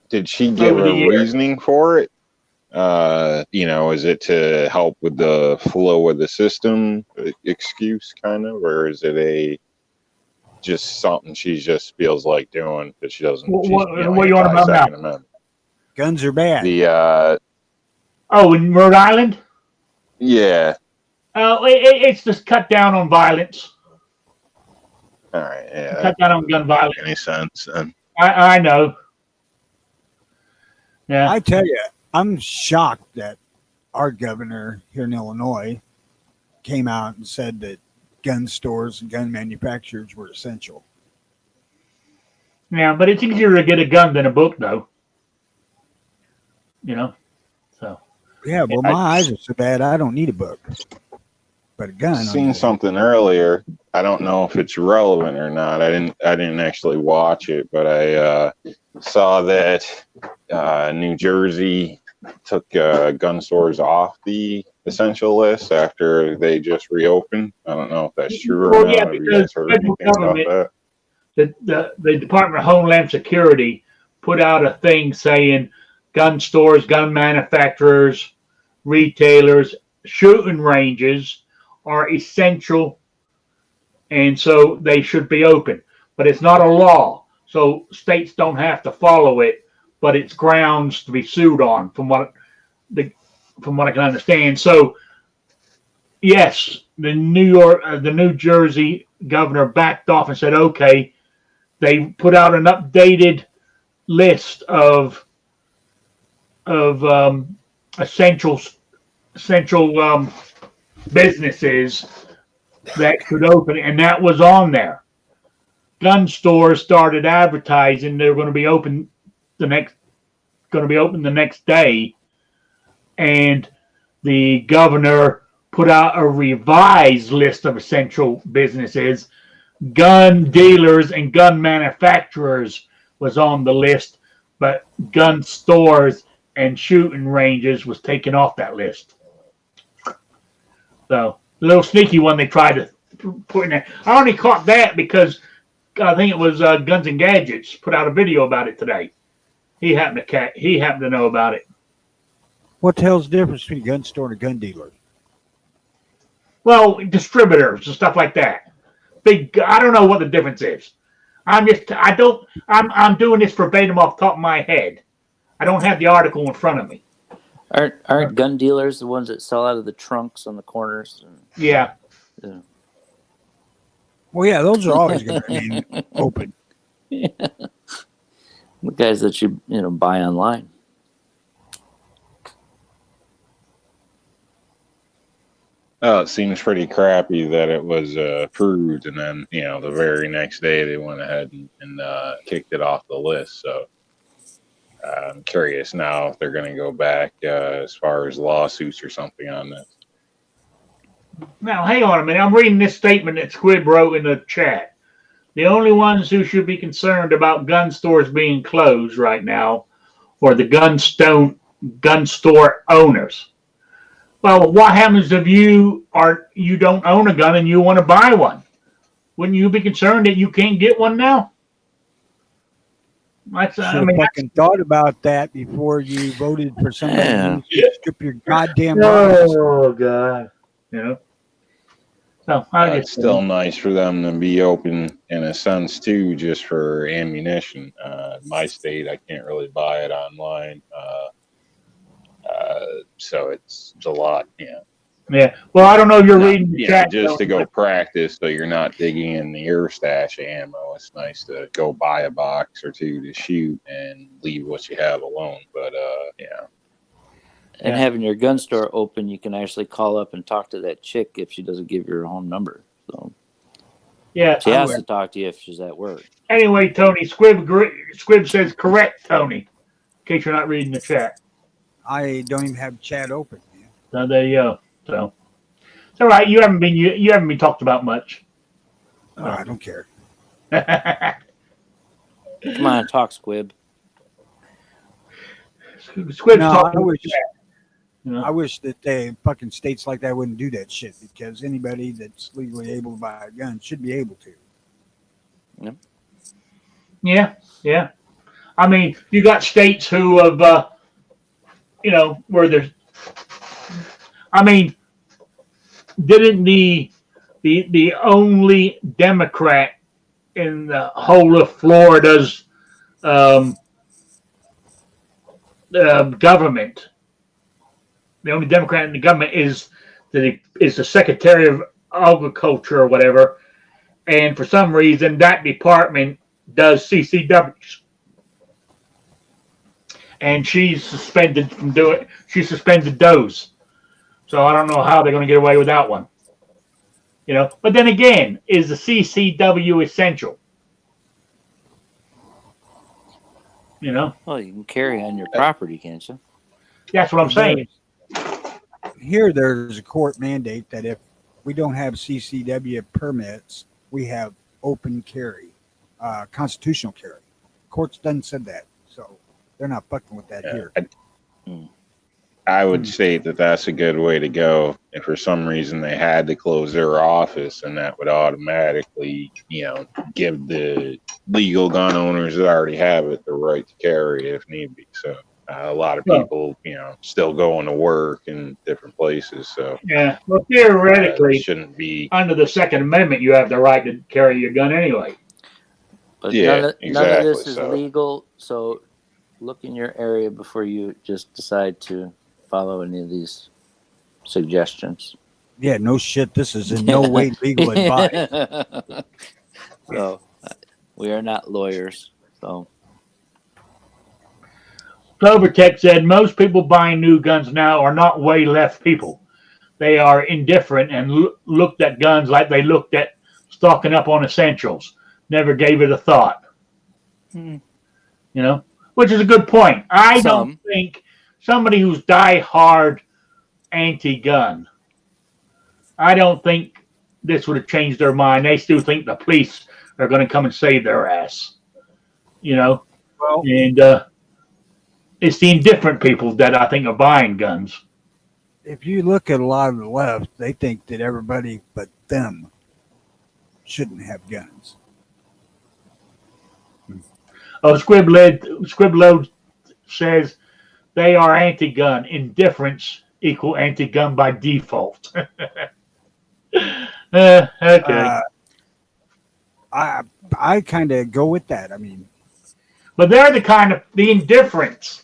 Speaker 5: Did she give a reasoning for it? Is it to help with the flow of the system excuse kind of, or is it just something she just feels like doing because she doesn't?
Speaker 2: What you want about
Speaker 5: Second
Speaker 2: now?
Speaker 5: Amendment.
Speaker 3: Guns are bad.
Speaker 2: In Rhode Island?
Speaker 5: Yeah.
Speaker 2: It's just cut down on violence.
Speaker 5: All right. Yeah.
Speaker 2: Cut down on gun violence.
Speaker 5: Any sense? Then
Speaker 2: I know. Yeah.
Speaker 3: I tell you, I'm shocked that our governor here in Illinois came out and said that gun stores and gun manufacturers were essential.
Speaker 2: Yeah, but it's easier to get a gun than a book, though. So.
Speaker 3: Yeah, well, my eyes are so bad, I don't need a book. But a gun.
Speaker 5: I've seen something earlier. I don't know if it's relevant or not. I didn't actually watch it, but I saw that New Jersey took gun stores off the essential list after they just reopened. I don't know if that's true or not.
Speaker 2: Yeah,
Speaker 5: Have you guys heard anything about that?
Speaker 2: The Department of Homeland Security put out a thing saying gun stores, gun manufacturers, retailers, shooting ranges are essential, and so they should be open. But it's not a law, so states don't have to follow it, but it's grounds to be sued on, from what I can understand. So, yes, the New Jersey governor backed off and said, okay. They put out an updated list of essential businesses that could open, and that was on there. Gun stores started advertising they're going to be open the next day, and the governor put out a revised list of essential businesses. Gun dealers and gun manufacturers was on the list, but gun stores and shooting ranges was taken off that list. So, a little sneaky one they tried to put in there. I only caught that because I think it was Guns and Gadgets put out a video about it today. He happened to know about it.
Speaker 3: What the hell's the difference between a gun store and a gun dealer?
Speaker 2: Well, distributors and stuff like that. I don't know what the difference is. I'm doing this verbatim off the top of my head. I don't have the article in front of me.
Speaker 4: Aren't gun dealers the ones that sell out of the trunks on the corners?
Speaker 2: Yeah.
Speaker 4: And,
Speaker 3: Well, yeah, those are always going to remain open.
Speaker 4: the guys that you buy online.
Speaker 5: Oh, it seems pretty crappy that it was approved, and then the very next day they went ahead and kicked it off the list. So I'm curious now if they're going to go back as far as lawsuits or something on this.
Speaker 2: Now, hang on a minute. I'm reading this statement that Squib wrote in the chat. The only ones who should be concerned about gun stores being closed right now are the gun store owners. Well, what happens if you don't own a gun and you want to buy one? Wouldn't you be concerned that you can't get one now?
Speaker 3: Should have fucking thought about that before you voted for somebody who strip your goddamn rights.
Speaker 2: Oh God, So
Speaker 5: it's still nice for them to be open in a sense too, just for ammunition. My state, I can't really buy it online, so it's a lot.
Speaker 2: Yeah. Well, I don't know if you're reading the chat.
Speaker 5: Just to go practice, so you're not digging in the air stash of ammo. It's nice to go buy a box or two to shoot and leave what you have alone. But
Speaker 4: And having your gun store open, you can actually call up and talk to that chick if she doesn't give your home number. So
Speaker 2: yeah,
Speaker 4: she has to talk to you if she's at work.
Speaker 2: Anyway, Tony, Squib says correct, Tony. In case you're not reading the chat.
Speaker 3: I don't even have chat open.
Speaker 2: So there you go. So it's all right. You haven't been talked about much.
Speaker 3: Oh, I don't care.
Speaker 4: Come on, talk, Squib.
Speaker 2: Squib
Speaker 3: no,
Speaker 2: talking.
Speaker 3: I wish that they fucking states like that wouldn't do that shit, because anybody that's legally able to buy a gun should be able to.
Speaker 2: Yeah. I mean, you got states who have, where there's. I mean, didn't the only Democrat in the whole of Florida's government? The only Democrat in the government is the Secretary of Agriculture or whatever, and for some reason that department does CCWs, and she's suspended from doing. She suspended those, so I don't know how they're going to get away with that one. But then again, is the CCW essential?
Speaker 4: Well, you can carry on your property, can't you?
Speaker 2: That's what I'm saying.
Speaker 3: Here, there's a court mandate that if we don't have CCW permits, we have open carry, constitutional carry. Court's done said that, so they're not fucking with that here.
Speaker 5: I would say that that's a good way to go. If for some reason they had to close their office, and that would automatically, give the legal gun owners that already have it the right to carry if need be. So a lot of people, still going to work in different places. So
Speaker 2: yeah, well, theoretically,
Speaker 5: shouldn't be
Speaker 2: under the Second Amendment. You have the right to carry your gun anyway.
Speaker 4: But
Speaker 5: exactly.
Speaker 4: none of this is legal. So look in your area before you just decide to follow any of these suggestions.
Speaker 3: Yeah, no shit. This is in no way legal advice.
Speaker 4: So we are not lawyers. So
Speaker 2: Clovertech said most people buying new guns now are not way left people. They are indifferent and looked at guns like they looked at stocking up on essentials. Never gave it a thought. Which is a good point. I don't think somebody who's die-hard anti-gun, I don't think this would have changed their mind. They still think the police are going to come and save their ass. Well, and it's the indifferent people that I think are buying guns.
Speaker 3: If you look at a lot of the left, they think that everybody but them shouldn't have guns.
Speaker 2: Oh, Scribload says they are anti-gun. Indifference equal anti-gun by default. Okay.
Speaker 3: I kind of go with that. I mean,
Speaker 2: but they're the indifferent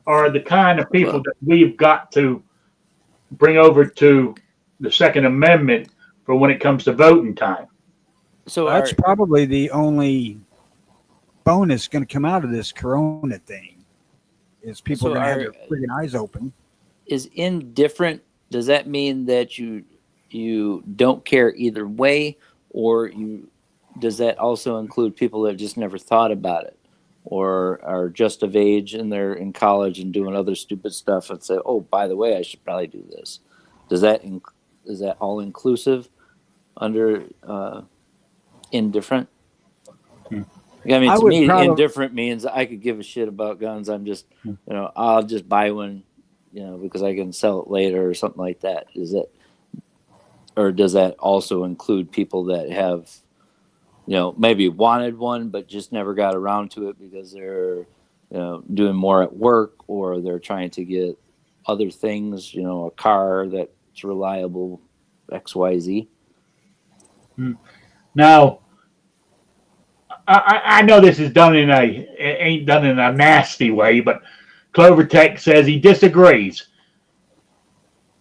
Speaker 2: are the kind of people that we've got to bring over to the Second Amendment for when it comes to voting time.
Speaker 4: So
Speaker 3: That's probably the only bonus going to come out of this Corona thing is people
Speaker 4: So
Speaker 3: are going to have
Speaker 4: are
Speaker 3: their friggin' eyes open.
Speaker 4: is indifferent, does that mean that you don't care either way, or you does that also include people that just never thought about it, or are just of age and they're in college and doing other stupid stuff and say, oh, by the way, I should probably do this? Does that is that all inclusive under indifferent? I mean,
Speaker 3: I
Speaker 4: to
Speaker 3: would
Speaker 4: me,
Speaker 3: probably
Speaker 4: indifferent means I could give a shit about guns. I'm just, I'll just buy one, because I can sell it later or something like that. Is it, or does that also include people that have, maybe wanted one but just never got around to it because they're, doing more at work, or they're trying to get other things, a car that's reliable, XYZ.
Speaker 2: Now, I know this is done ain't done in a nasty way, but Clover Tech says he disagrees.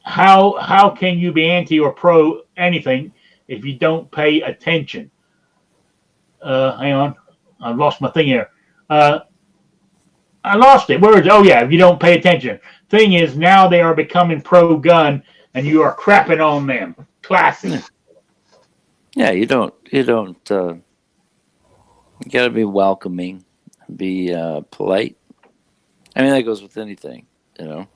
Speaker 2: How can you be anti or pro anything if you don't pay attention? Hang on, I've lost my thing here. I lost it. Where is it? Oh yeah, if you don't pay attention. Thing is, now they are becoming pro-gun, and you are crapping on them. Classy.
Speaker 4: Yeah, you don't. You got to be welcoming, be polite. I mean, that goes with anything, I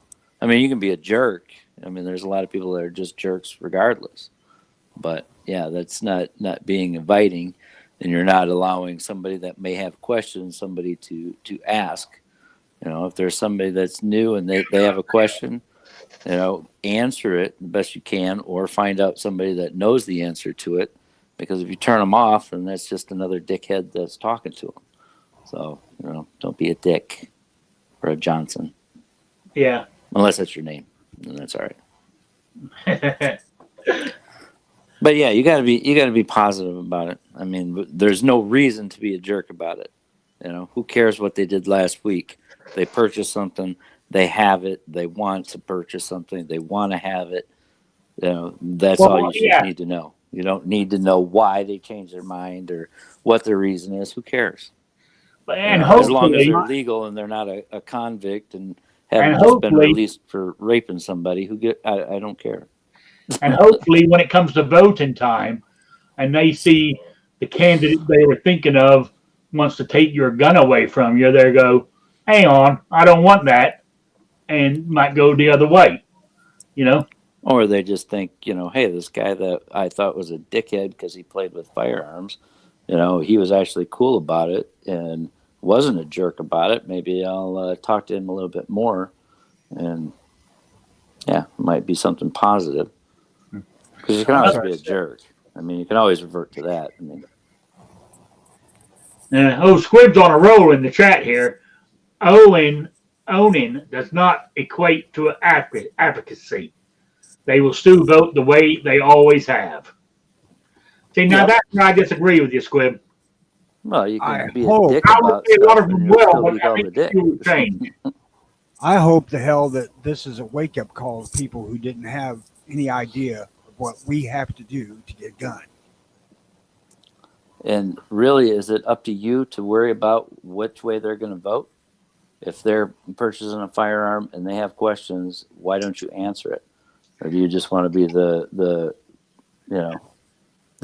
Speaker 4: mean, you can be a jerk. I mean, there's a lot of people that are just jerks regardless. But yeah, that's not being inviting, and you're not allowing somebody that may have questions, somebody to ask. If there's somebody that's new and they have a question, answer it the best you can, or find out somebody that knows the answer to it. Because if you turn them off, then that's just another dickhead that's talking to them. So, don't be a dick or a Johnson.
Speaker 2: Yeah.
Speaker 4: Unless that's your name, and that's all right. But yeah, you gotta be positive about it. I mean, there's no reason to be a jerk about it. Who cares what they did last week? They purchased something, they have it. They want to purchase something, they want to have it. That's all you should need to know. You don't need to know why they changed their mind or what their reason is. Who cares?
Speaker 2: And
Speaker 4: as long as they're legal and they're not a convict and haven't just been released for raping somebody, I don't care.
Speaker 2: And hopefully, when it comes to voting time, and they see the candidate they were thinking of wants to take your gun away from you, they go, "Hang on, I don't want that," and might go the other way.
Speaker 4: Or they just think, hey, this guy that I thought was a dickhead because he played with firearms, he was actually cool about it and wasn't a jerk about it. Maybe I'll talk to him a little bit more, and yeah, it might be something positive. Because you can always be a jerk. I mean, you can always revert to that. I mean,
Speaker 2: Squib's on a roll in the chat here. Owning does not equate to advocacy. They will still vote the way they always have. See, now that's where I disagree with you, Squib.
Speaker 4: Well, you can be a dick about stuff and you'll still be called a dick.
Speaker 3: I hope the hell that this is a wake-up call to people who didn't have any idea of what we have to do to get a gun.
Speaker 4: And really, is it up to you to worry about which way they're going to vote? If they're purchasing a firearm and they have questions, why don't you answer it? Or do you just want to be the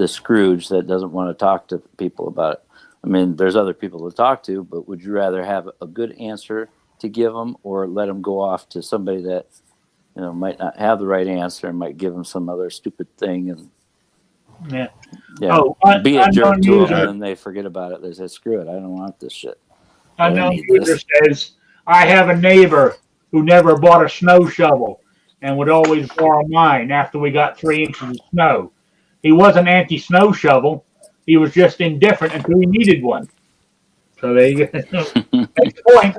Speaker 4: Scrooge that doesn't want to talk to people about it? I mean, there's other people to talk to, but would you rather have a good answer to give them, or let them go off to somebody that might not have the right answer and might give them some other stupid thing and be a jerk to them, and then they forget about it. They say, "Screw it, I don't want this shit."
Speaker 2: Unknown user says, "I have a neighbor who never bought a snow shovel and would always borrow mine after we got 3 inches of snow. He wasn't anti-snow shovel. He was just indifferent until he needed one." So there you go. That's the point.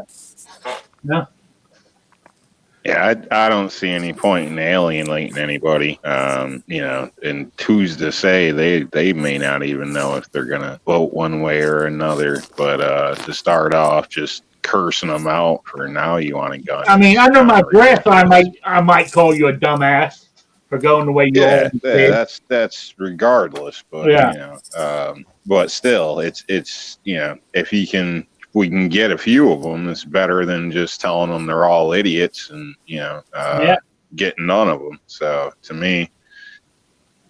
Speaker 2: No.
Speaker 5: Yeah, I don't see any point in alienating anybody. And who's to say they may not even know if they're gonna vote one way or another. But to start off, just cursing them out for now you want a gun.
Speaker 2: I mean,
Speaker 5: is
Speaker 2: under my
Speaker 5: kinda
Speaker 2: breath,
Speaker 5: ridiculous.
Speaker 2: I might call you a dumbass for going the way you
Speaker 5: Yeah,
Speaker 2: always did.
Speaker 5: that's regardless, but
Speaker 2: Yeah.
Speaker 5: but still, it's if we can get a few of them, it's better than just telling them they're all idiots and
Speaker 2: Yeah.
Speaker 5: getting none of them. So to me,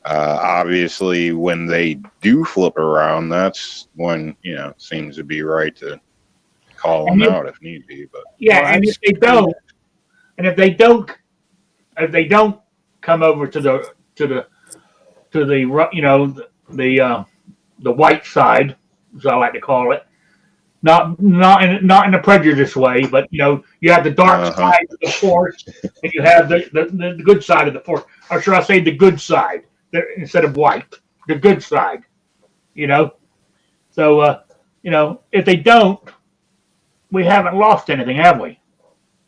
Speaker 5: obviously, when they do flip around, that's when seems to be right to call them
Speaker 2: And
Speaker 5: out if need be. But
Speaker 2: Yeah,
Speaker 3: Well,
Speaker 2: and
Speaker 3: actually,
Speaker 2: if they don't come over to the the white side, as I like to call it, not in a prejudice way, but you have the dark
Speaker 5: uh-huh.
Speaker 2: side of the force, and you have the good side of the force, or should I say the good side instead of white, the good side, you know. So if they don't, we haven't lost anything, have we?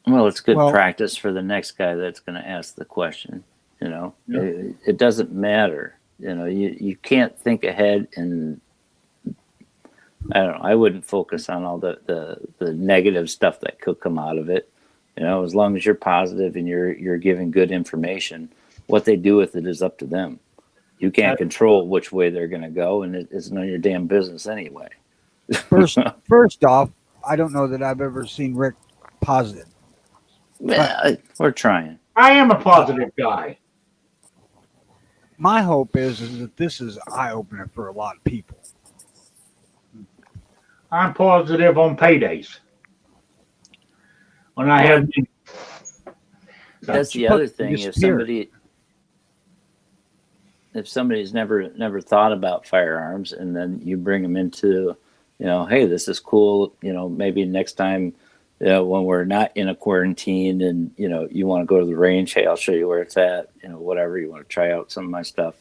Speaker 4: Well, it's good
Speaker 3: Well-
Speaker 4: practice for the next guy that's going to ask the question.
Speaker 2: Yeah.
Speaker 4: It doesn't matter. You can't think ahead, and I don't know. I wouldn't focus on all the negative stuff that could come out of it. As long as you're positive and you're giving good information, what they do with it is up to them. You can't control which way they're going to go, and it's none of your damn business anyway.
Speaker 3: first off, I don't know that I've ever seen Rick positive.
Speaker 4: Yeah, we're trying.
Speaker 2: I am a positive guy.
Speaker 3: My hope is that this is eye opener for a lot of people.
Speaker 2: I'm positive on paydays. When I have
Speaker 4: That's the other thing.
Speaker 3: disappear.
Speaker 4: If somebody's never thought about firearms, and then you bring them into, hey, this is cool. Maybe next time, when we're not in a quarantine, and you want to go to the range, hey, I'll show you where it's at. Whatever you want to try out some of my stuff.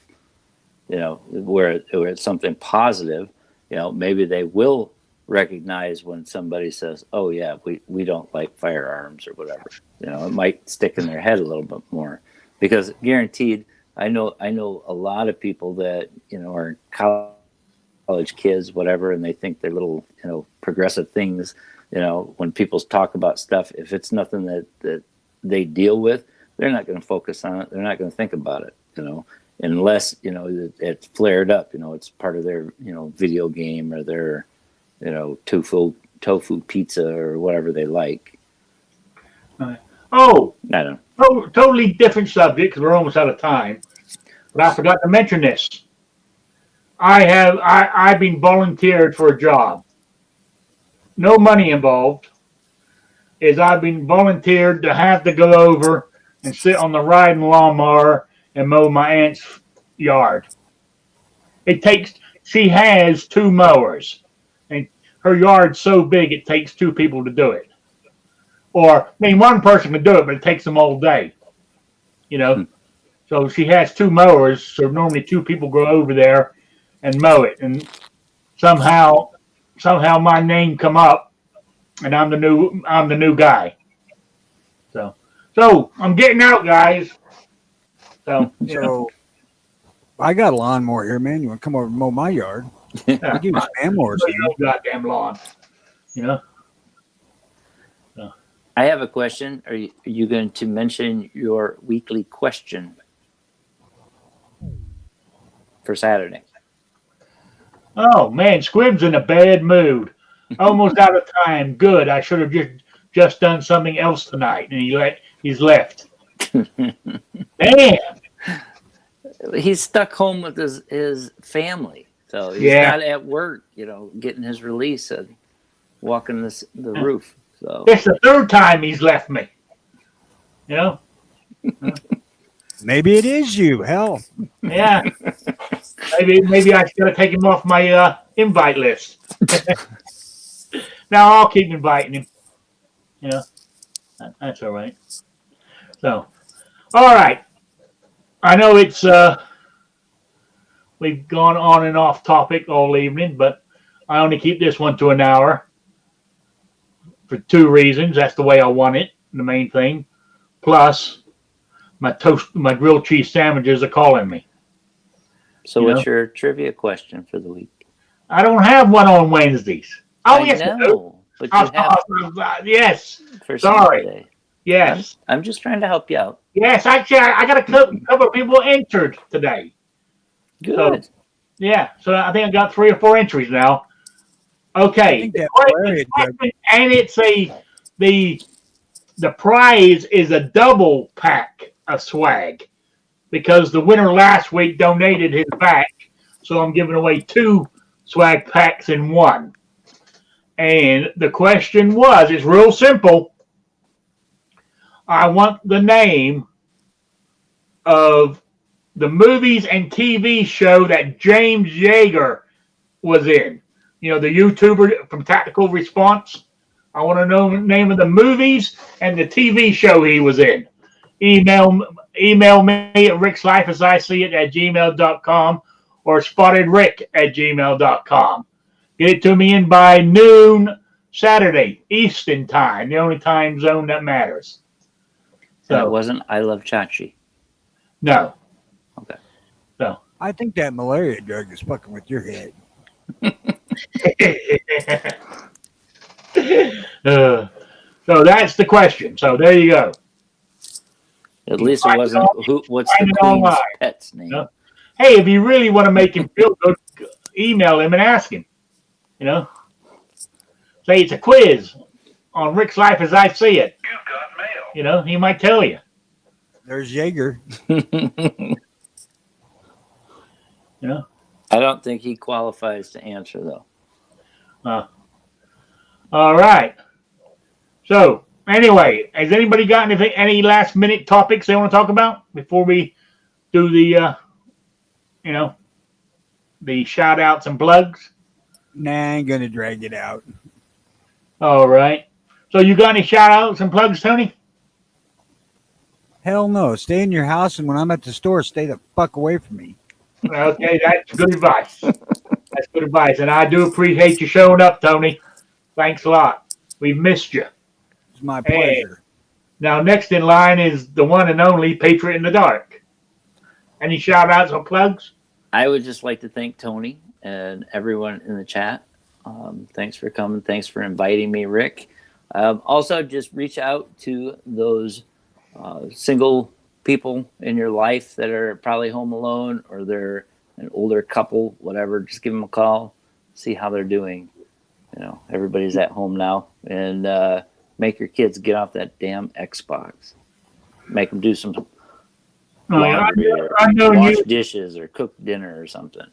Speaker 4: Where it's something positive. Maybe they will recognize when somebody says, "Oh yeah, we don't like firearms" or whatever. It might stick in their head a little bit more, because guaranteed, I know a lot of people that are college kids, whatever, and they think they're little progressive things. When people talk about stuff, if it's nothing that they deal with, they're not going to focus on it. They're not going to think about it. Unless it's flared up. It's part of their video game or their tofu pizza or whatever they like.
Speaker 2: Oh,
Speaker 4: I don't know.
Speaker 2: oh, totally different subject because we're almost out of time. But I forgot to mention this. I've been volunteered for a job. No money involved. I've been volunteered to have to go over and sit on the riding lawnmower and mow my aunt's yard. She has 2 mowers, and her yard's so big it takes 2 people to do it. Or, one person can do it, but it takes them all day. So she has 2 mowers, so normally 2 people go over there and mow it. And somehow my name come up, and I'm the new guy. So I'm getting out, guys. So
Speaker 3: I got a lawnmower here, man. You want to come over and mow my yard? I'll give you some lawnmowers.
Speaker 2: no goddamn lawn.
Speaker 4: I have a question. Are you going to mention your weekly question for Saturday?
Speaker 2: Oh man, Squib's in a bad mood. Almost out of time. Good. I should have just done something else tonight, and he's left. Damn.
Speaker 4: He's stuck home with his family, so he's not at work. Getting his release and walking the roof. So
Speaker 2: it's the 3rd time he's left me.
Speaker 3: Maybe it is you. Hell,
Speaker 2: Yeah. Maybe I should have taken him off my invite list. Now I'll keep inviting him. That's all right. So, all right. I know it's we've gone on and off topic all evening, but I only keep this one to an hour for 2 reasons. That's the way I want it. The main thing. Plus, my grilled cheese sandwiches are calling me.
Speaker 4: So what's your trivia question for the week?
Speaker 2: I don't have one on Wednesdays. Oh, yes, I do.
Speaker 4: but you have
Speaker 2: Yes.
Speaker 4: for
Speaker 2: Sorry.
Speaker 4: Sunday.
Speaker 2: Yes.
Speaker 4: I'm just trying to help you out.
Speaker 2: Yes. Actually, I got a couple of people entered today.
Speaker 4: Good.
Speaker 2: Yeah. So I think I got 3 or 4 entries now. Okay.
Speaker 3: I think that malaria drug.
Speaker 2: And it's the prize is a double pack of swag because the winner last week donated his pack, so I'm giving away 2 swag packs in one. And the question was, it's real simple. I want the name of the movies and TV show that James Yeager was in. You know, the YouTuber from Tactical Response. I want to know the name of the movies and the TV show he was in. Email me at rickslifeasiseeit@gmail.com or spottedrick@gmail.com. Get it to me in by noon Saturday, Eastern time, the only time zone that matters.
Speaker 4: And it
Speaker 2: So,
Speaker 4: wasn't I Love Chachi.
Speaker 2: no.
Speaker 4: Okay.
Speaker 2: So,
Speaker 3: I think that malaria drug is fucking with your head.
Speaker 2: so that's the question. So there you go.
Speaker 4: At least it wasn't what's the
Speaker 2: Find it
Speaker 4: Queen's
Speaker 2: online.
Speaker 4: pet's name?
Speaker 2: No. Hey, if you really want to make him feel good, email him and ask him. You know, say it's a quiz on Rick's Life as I see it.
Speaker 6: You've got mail.
Speaker 2: You know, he might tell you.
Speaker 3: There's Jaeger.
Speaker 2: You know.
Speaker 4: I don't think he qualifies to answer though.
Speaker 2: All right. So anyway, has anybody got any last minute topics they want to talk about before we do the the shout outs and plugs?
Speaker 3: Nah, I ain't gonna drag it out.
Speaker 2: All right. So you got any shout outs and plugs, Tony?
Speaker 3: Hell no. Stay in your house, and when I'm at the store, stay the fuck away from me.
Speaker 2: Okay, that's good advice. That's good advice. And I do appreciate you showing up, Tony. Thanks a lot. We've missed you.
Speaker 3: It's my
Speaker 2: Hey.
Speaker 3: pleasure.
Speaker 2: Now, next in line is the one and only Patriot in the Dark. Any shout outs or plugs?
Speaker 4: I would just like to thank Tony and everyone in the chat. Thanks for coming. Thanks for inviting me, Rick. Also, just reach out to those single people in your life that are probably home alone or they're an older couple, whatever. Just give them a call, see how they're doing. You know, everybody's at home now, and make your kids get off that damn Xbox. Make them do some laundry or wash dishes or cook dinner or something.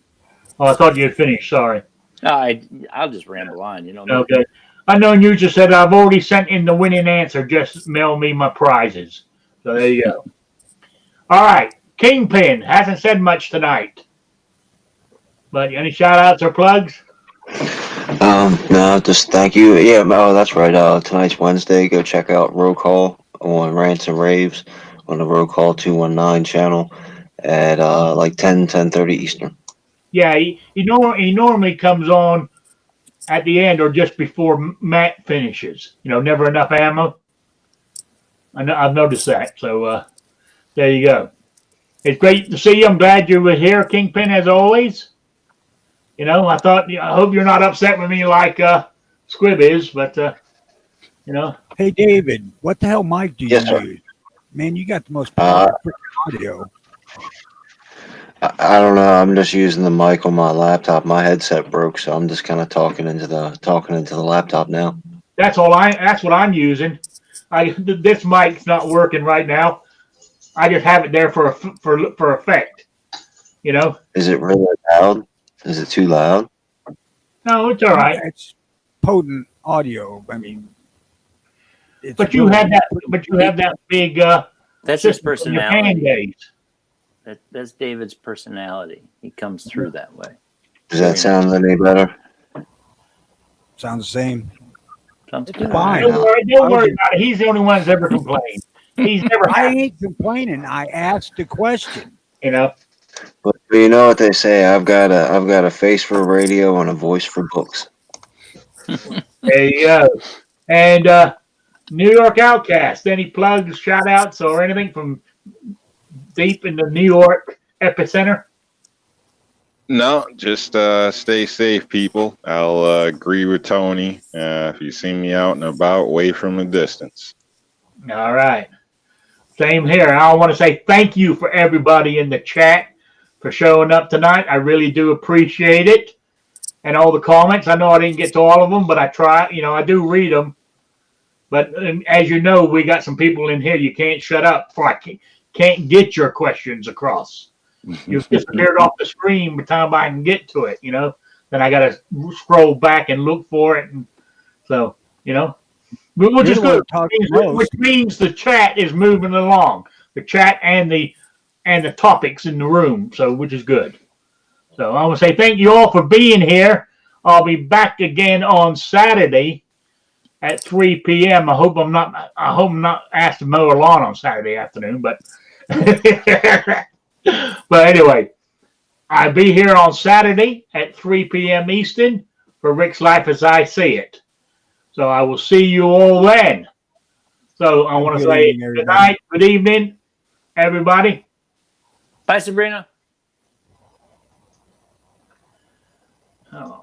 Speaker 2: Oh, I thought you had finished. Sorry.
Speaker 4: I'll just ramble on. You know.
Speaker 2: Okay. I know you just said I've already sent in the winning answer. Just mail me my prizes. So there you go. All right. Kingpin hasn't said much tonight. But any shout outs or plugs?
Speaker 1: No, just thank you. Yeah, oh, that's right. Tonight's Wednesday. Go check out Roll Call on Rants and Raves on the Roll Call 219 channel at like 10:30 Eastern.
Speaker 2: Yeah, he normally comes on at the end or just before Matt finishes. You know, never enough ammo. I've noticed that. So there you go. It's great to see you. I'm glad you were here, Kingpin, as always. You know, I hope you're not upset with me like Squib is, but you know.
Speaker 3: Hey, David, what the hell mic do you
Speaker 1: Yes, sir.
Speaker 3: use? Man, you got the most powerful freaking audio.
Speaker 1: I don't know. I'm just using the mic on my laptop. My headset broke, so I'm just kind of talking into the laptop now.
Speaker 2: That's what I'm using. This mic's not working right now. I just have it there for effect. You know.
Speaker 1: Is it really loud? Is it too loud?
Speaker 2: No, it's all right.
Speaker 3: It's potent audio. I mean, it's
Speaker 2: But you
Speaker 3: really-
Speaker 2: have that big.
Speaker 4: That's his
Speaker 2: system from your hand
Speaker 4: personality.
Speaker 2: days.
Speaker 4: That's David's personality. He comes through that way.
Speaker 1: Does that sound any better?
Speaker 3: Sounds the same.
Speaker 4: Sounds
Speaker 3: It's
Speaker 4: good.
Speaker 3: fine.
Speaker 2: Don't worry about it. He's the only one that's ever complained. He's never
Speaker 3: I
Speaker 2: had,
Speaker 3: ain't complaining. I asked a question.
Speaker 2: you know.
Speaker 1: But you know what they say? I've got a face for radio and a voice for books.
Speaker 2: There you go. And New York Outcast. Any plugs, shout outs, or anything from deep in the New York epicenter?
Speaker 5: No, just stay safe, people. I'll agree with Tony. If you see me out and about, wave from a distance.
Speaker 2: All right. Same here. I want to say thank you for everybody in the chat for showing up tonight. I really do appreciate it. And all the comments. I know I didn't get to all of them, but I try. I do read them. But as you know, we got some people in here. You can't shut up. I can't get your questions across. You've disappeared off the screen by the time I can get to it. Then I got to scroll back and look for it. And so, which is good. Which means the chat is moving along. The chat and the topics in the room. So, which is good. So I want to say thank you all for being here. I'll be back again on Saturday at 3 p.m. I hope I'm not asked to mow a lawn on Saturday afternoon, but but anyway, I'll be here on Saturday at 3 p.m. Eastern for Rick's Life as I See It. So I will see you all then. So I want to say good night, good evening, everybody.
Speaker 4: Bye, Sabrina.
Speaker 2: Oh.